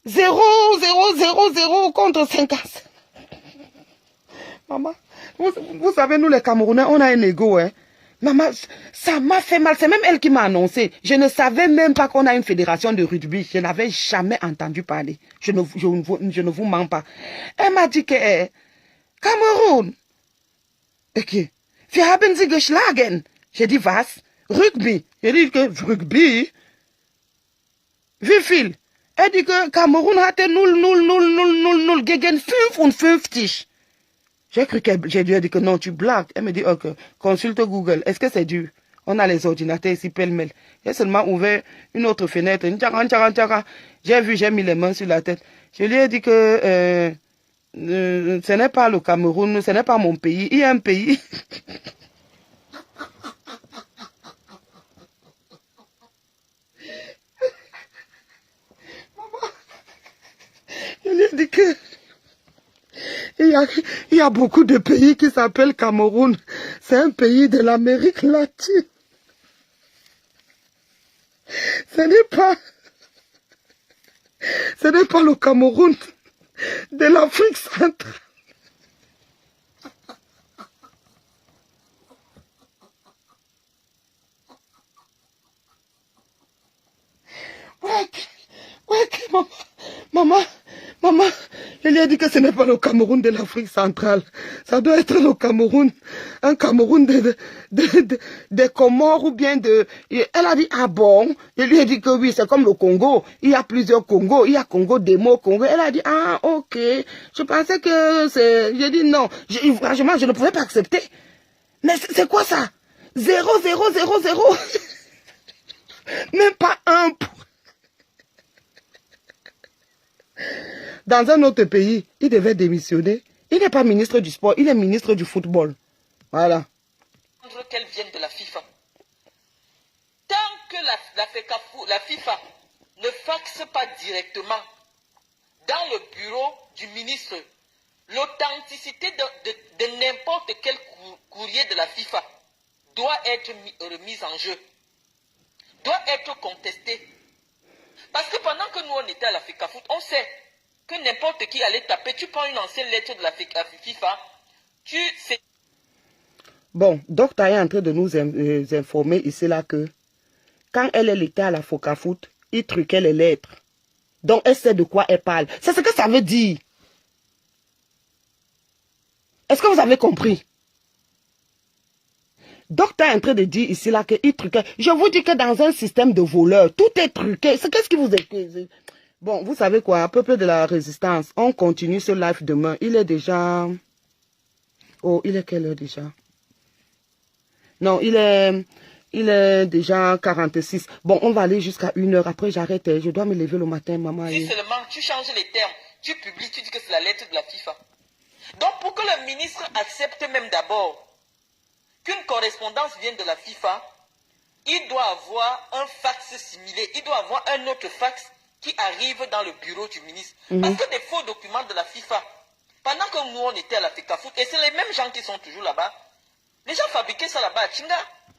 0, 0, 0, 0 contre 50. Maman, vous savez, nous les Camerounais, on a un ego, hein. Maman, ça m'a fait mal. C'est même elle qui m'a annoncé. Je ne savais même pas qu'on a une fédération de rugby. Je n'avais jamais entendu parler. Je ne vous mens pas. Elle m'a dit que Cameroun. Ok. Wir haben sie geschlagen. J'ai dit, was? Rugby. J'ai dit que rugby. Wie viel? Elle dit que Cameroun hatte 0, gegen 55. J'ai cru qu'elle, j'ai dit que non, tu blagues. Elle me dit, ok, consulte Google. Est-ce que c'est dur? On a les ordinateurs ici, pêle-mêle. J'ai seulement ouvert une autre fenêtre. J'ai vu, j'ai mis les mains sur la tête. Je lui ai dit que ce n'est pas le Cameroun, ce n'est pas mon pays. Il y a un pays. Je lui ai dit que il y a beaucoup de pays qui s'appellent Cameroun. C'est un pays de l'Amérique latine. Ce n'est pas le Cameroun de l'Afrique centrale. Ouais, maman, je lui ai dit que ce n'est pas le Cameroun de l'Afrique centrale. Ça doit être le Cameroun, un Cameroun des Comores ou bien de... Elle a dit, ah bon? Je lui ai dit que oui, c'est comme le Congo. Il y a plusieurs Congos. Il y a Congo Démo, Congo. Elle a dit, ah ok. Je pensais que c'est... J'ai dit non. Franchement, je ne pouvais pas accepter. Mais c'est quoi ça? 0, 0, 0, 0. Même pas un pour... Dans un autre pays, il devait démissionner. Il n'est pas ministre du sport, il est ministre du football. Voilà. Qu'elle vienne de la FIFA. Tant que la FIFA ne faxe pas directement dans le bureau du ministre l'authenticité de n'importe quel courrier de la FIFA doit être remise en jeu, doit être contestée. Parce que pendant que nous on était à la FECAFOOT, on sait que n'importe qui allait taper, tu prends une ancienne lettre de la FIFA, tu sais. Bon, docteur est en train de nous informer ici là que quand elle était à la FECAFOOT, il truquait les lettres. Donc elle sait de quoi elle parle. C'est ce que ça veut dire. Est-ce que vous avez compris? Docteur est en train de dire ici là qu'il truquait. Je vous dis que dans un système de voleurs, tout est truqué. C'est qu'est-ce qui vous est... Bon, vous savez quoi, peuple de la résistance, on continue ce live demain. Il est déjà... Oh, il est quelle heure déjà? Non, il est Il est déjà 46. Bon, on va aller jusqu'à 1h. Après, j'arrête. Je dois me lever le matin, maman. Si seulement tu changes les termes, tu publies, tu dis que c'est la lettre de la FIFA. Donc, pour que le ministre accepte même d'abord qu'une correspondance vienne de la FIFA, il doit avoir un fax similé. Il doit avoir un autre fax qui arrive dans le bureau du ministre. Parce que des faux documents de la FIFA, pendant que nous, on était à la FECAFOOT, et c'est les mêmes gens qui sont toujours là-bas, les gens fabriquaient ça là-bas à Chinga.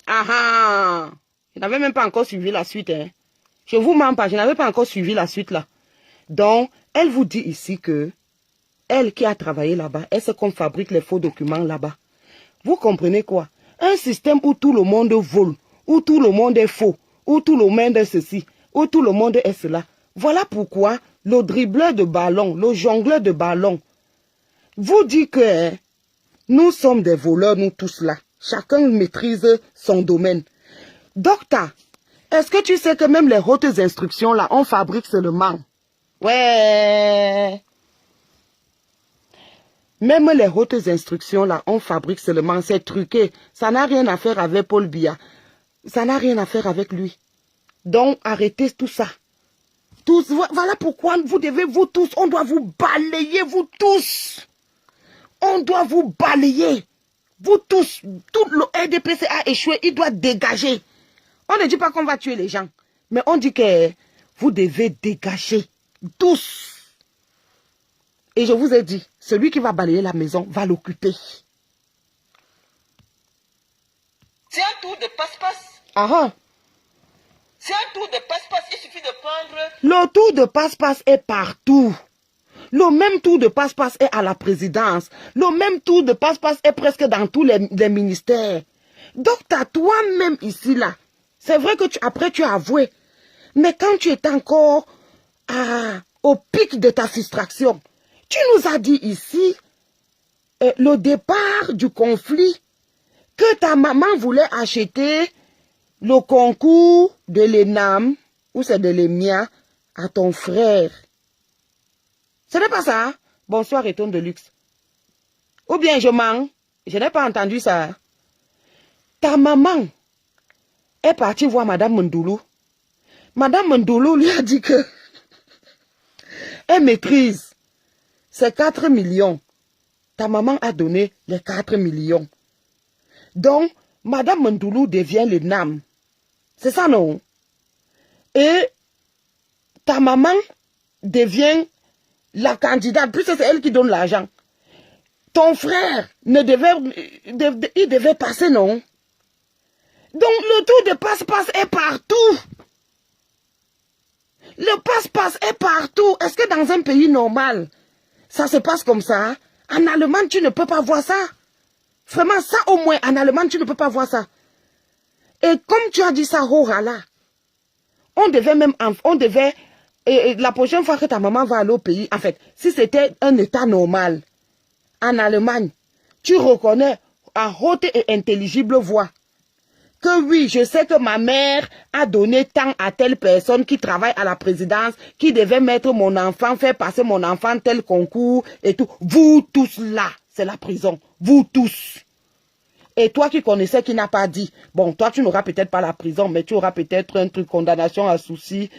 Ah ah! Je n'avais même pas encore suivi la suite. Hein. Je vous mens pas, je n'avais pas encore suivi la suite là. Donc, elle vous dit ici que elle qui a travaillé là-bas, elle sait qu'on fabrique les faux documents là-bas. Vous comprenez quoi? Un système où tout le monde vole, où tout le monde est faux, où tout le monde est ceci, où tout le monde est cela. Voilà pourquoi le dribbleur de ballon, le jongleur de ballon, vous dit que nous sommes des voleurs, nous tous là. Chacun maîtrise son domaine. Docteur, est-ce que tu sais que même les hautes instructions là, on fabrique seulement? Ouais. Même les hautes instructions là, on fabrique seulement. C'est truqué. Ça n'a rien à faire avec Paul Biya. Ça n'a rien à faire avec lui. Donc, arrêtez tout ça. Tous, voilà pourquoi vous devez, vous tous, on doit vous balayer, vous tous. On doit vous balayer. Vous tous, tout le RDPC a échoué, il doit dégager. On ne dit pas qu'on va tuer les gens, mais on dit que vous devez dégager. Tous. Et je vous ai dit, celui qui va balayer la maison va l'occuper. C'est un tour de passe-passe. Ah ah. C'est un tour de passe-passe, il suffit de prendre... Le tour de passe-passe est partout. Le même tour de passe-passe est à la présidence. Le même tour de passe-passe est presque dans tous les ministères. Donc, t'as toi-même ici, là. C'est vrai que après, tu as avoué. Mais quand tu étais encore au pic de ta frustration, tu nous as dit ici, le départ du conflit, que ta maman voulait acheter le concours de l'ENAM, ou c'est de l'EMIA, à ton frère. Ce n'est pas ça. Bonsoir, Retourne de luxe. Ou bien je mens. Je n'ai pas entendu ça. Ta maman est partie voir Madame Mondoulou. Madame Mondoulou lui a dit que elle maîtrise ces 4 millions. Ta maman a donné les 4 millions. Donc, Madame Mondoulou devient le NAM. C'est ça, non? Et ta maman devient la candidate, puisque c'est elle qui donne l'argent. Ton frère il devait passer, non? Donc le tour de passe-passe est partout. Le passe-passe est partout. Est-ce que dans un pays normal, ça se passe comme ça? En Allemagne, tu ne peux pas voir ça. Vraiment, ça au moins, en Allemagne, tu ne peux pas voir ça. Et comme tu as dit ça, là, on devait, la prochaine fois que ta maman va aller au pays, en fait, si c'était un état normal, en Allemagne, tu reconnais à haute et intelligible voix que oui, je sais que ma mère a donné tant à telle personne qui travaille à la présidence, qui devait mettre mon enfant, faire passer mon enfant tel concours et tout. Vous tous là, c'est la prison. Vous tous. Et toi qui connaissais, qui n'a pas dit, bon, toi tu n'auras peut-être pas la prison, mais tu auras peut-être un truc, condamnation à souci,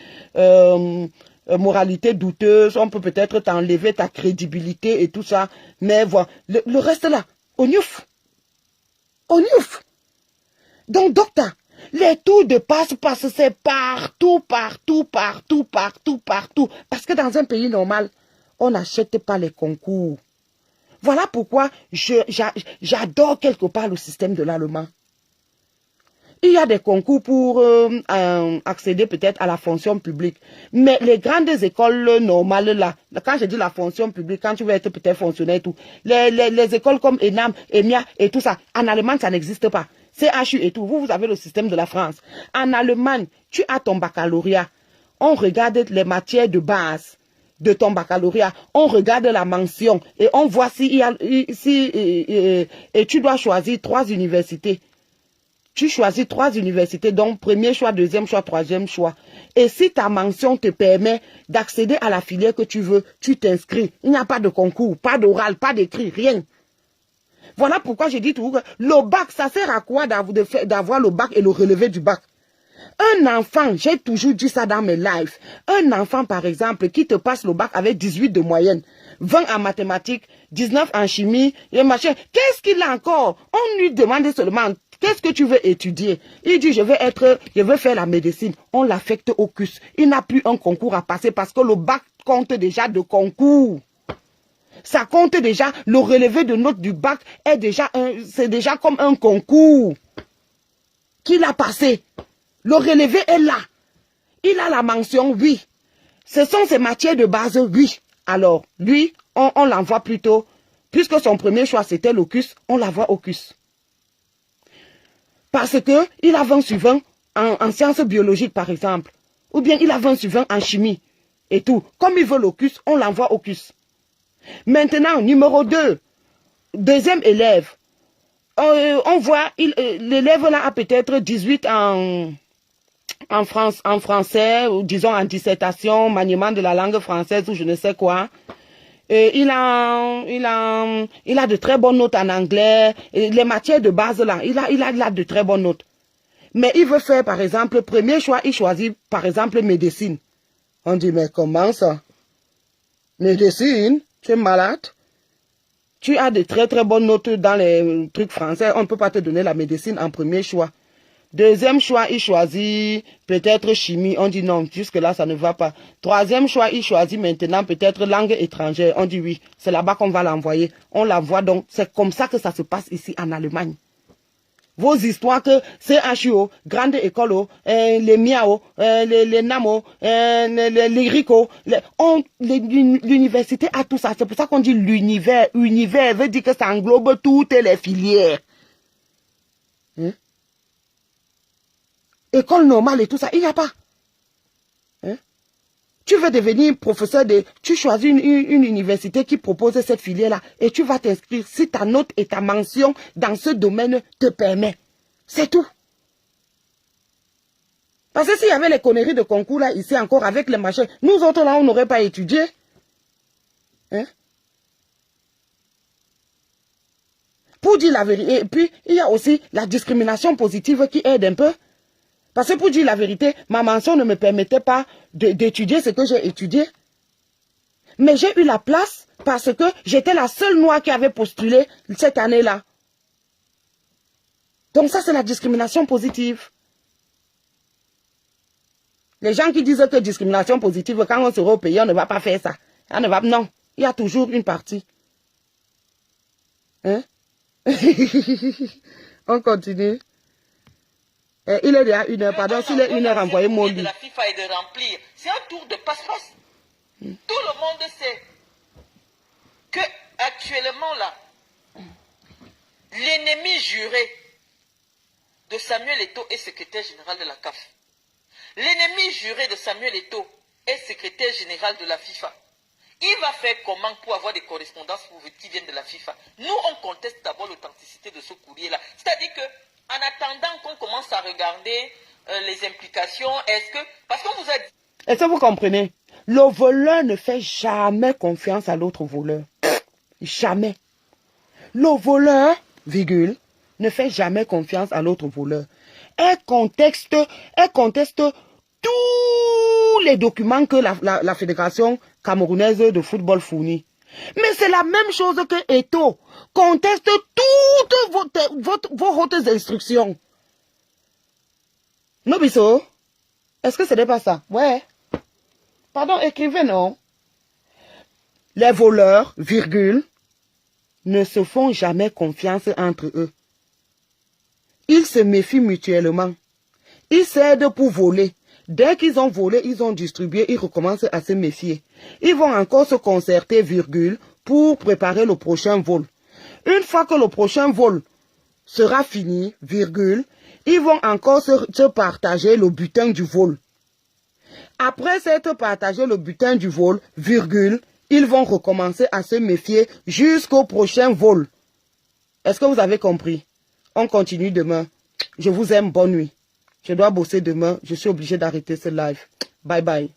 moralité douteuse, on peut peut-être t'enlever ta crédibilité et tout ça. Mais voilà, le reste là, on ouf. On ouf. Donc, docteur, les tours de passe-passe, c'est partout, partout, partout, partout, partout. Parce que dans un pays normal, on n'achète pas les concours. Voilà pourquoi j'adore quelque part le système de l'allemand. Il y a des concours pour accéder peut-être à la fonction publique. Mais les grandes écoles normales là, quand je dis la fonction publique, quand tu veux être peut-être fonctionnaire et tout, les écoles comme ENAM, EMIA et tout ça, en Allemagne ça n'existe pas. CHU et tout, vous avez le système de la France. En Allemagne, tu as ton baccalauréat. On regarde les matières de base de ton baccalauréat. On regarde la mention et on voit et tu dois choisir 3 universités. Tu choisis 3 universités, donc premier choix, deuxième choix, troisième choix. Et si ta mention te permet d'accéder à la filière que tu veux, tu t'inscris. Il n'y a pas de concours, pas d'oral, pas d'écrit, rien. Voilà pourquoi je dis toujours que le bac, ça sert à quoi d'avoir le bac et le relevé du bac? Un enfant, j'ai toujours dit ça dans mes lives, un enfant par exemple qui te passe le bac avec 18 de moyenne, 20 en mathématiques, 19 en chimie, et machin, qu'est-ce qu'il a encore? On lui demande seulement, qu'est-ce que tu veux étudier? Il dit, je veux faire la médecine. On l'affecte au CUS. Il n'a plus un concours à passer parce que le bac compte déjà de concours. Ça compte déjà, le relevé de notes du bac est déjà c'est déjà comme un concours qu'il a passé. Le relevé est là. Il a la mention, oui. Ce sont ses matières de base, oui. Alors, lui, on l'envoie plutôt, puisque son premier choix c'était le CUS, on l'envoie au CUS. Parce qu'il a 20 sur 20 en sciences biologiques, par exemple. Ou bien il a 20 sur 20 en chimie et tout. Comme il veut le CUS, on l'envoie au CUS. Maintenant, numéro 2, deuxième élève. On voit, l'élève là a peut-être 18 en français, ou disons en dissertation, maniement de la langue française ou je ne sais quoi. Il a de très bonnes notes en anglais. Les matières de base là, il a de très bonnes notes. Mais il veut faire par exemple, premier choix, il choisit par exemple médecine. On dit mais comment ça? Médecine? Tu es malade? Tu as de très très bonnes notes dans les trucs français. On ne peut pas te donner la médecine en premier choix. Deuxième choix, il choisit peut-être chimie. On dit non, jusque-là, ça ne va pas. Troisième choix, il choisit maintenant peut-être langue étrangère. On dit oui, c'est là-bas qu'on va l'envoyer. On l'envoie donc. C'est comme ça que ça se passe ici en Allemagne. Vos histoires que CHUO, grande école, les Miao, les Namo, les Rico, l'université a tout ça. C'est pour ça qu'on dit l'univers. Univers veut dire que ça englobe toutes les filières. Hein? École normale et tout ça, il n'y a pas. Hein? Tu veux devenir professeur tu choisis une université qui propose cette filière-là et tu vas t'inscrire si ta note et ta mention dans ce domaine te permet. C'est tout. Parce que s'il y avait les conneries de concours là, ici encore avec les machins, nous autres là, on n'aurait pas étudié. Hein? Pour dire la vérité, et puis il y a aussi la discrimination positive qui aide un peu. Parce que pour dire la vérité, ma mention ne me permettait pas d'étudier ce que j'ai étudié. Mais j'ai eu la place parce que j'étais la seule noire qui avait postulé cette année-là. Donc ça, c'est la discrimination positive. Les gens qui disent que discrimination positive, quand on sera au pays, on ne va pas faire ça. Non, il y a toujours une partie. Hein? On continue. Il est déjà 1 heure, pardon, s'il est 1 heure, envoyez-moi lui. La FIFA est de remplir. C'est un tour de passe-passe. Tout le monde sait que actuellement là, l'ennemi juré de Samuel Eto'o est secrétaire général de la CAF. L'ennemi juré de Samuel Eto'o est secrétaire général de la FIFA. Il va faire comment pour avoir des correspondances qui viennent de la FIFA? Nous, on conteste d'abord l'authenticité de ce courrier-là. C'est-à-dire que en attendant qu'on commence à regarder les implications, est-ce que... Parce qu'on vous a dit... Est-ce que vous comprenez? Le voleur ne fait jamais confiance à l'autre voleur. Jamais. Le voleur, virgule, ne fait jamais confiance à l'autre voleur. Elle conteste tous les documents que la Fédération camerounaise de football fournit. Mais c'est la même chose que Eto'o. Conteste toutes vos hautes instructions. Nobiso, est-ce que ce n'est pas ça? Ouais. Pardon, écrivez non. Les voleurs, virgule, ne se font jamais confiance entre eux. Ils se méfient mutuellement. Ils s'aident pour voler. Dès qu'ils ont volé, ils ont distribué, ils recommencent à se méfier. Ils vont encore se concerter, virgule, pour préparer le prochain vol. Une fois que le prochain vol sera fini, virgule, ils vont encore se partager le butin du vol. Après s'être partagé le butin du vol, virgule, ils vont recommencer à se méfier jusqu'au prochain vol. Est-ce que vous avez compris? On continue demain. Je vous aime, bonne nuit. Je dois bosser demain. Je suis obligé d'arrêter ce live. Bye bye.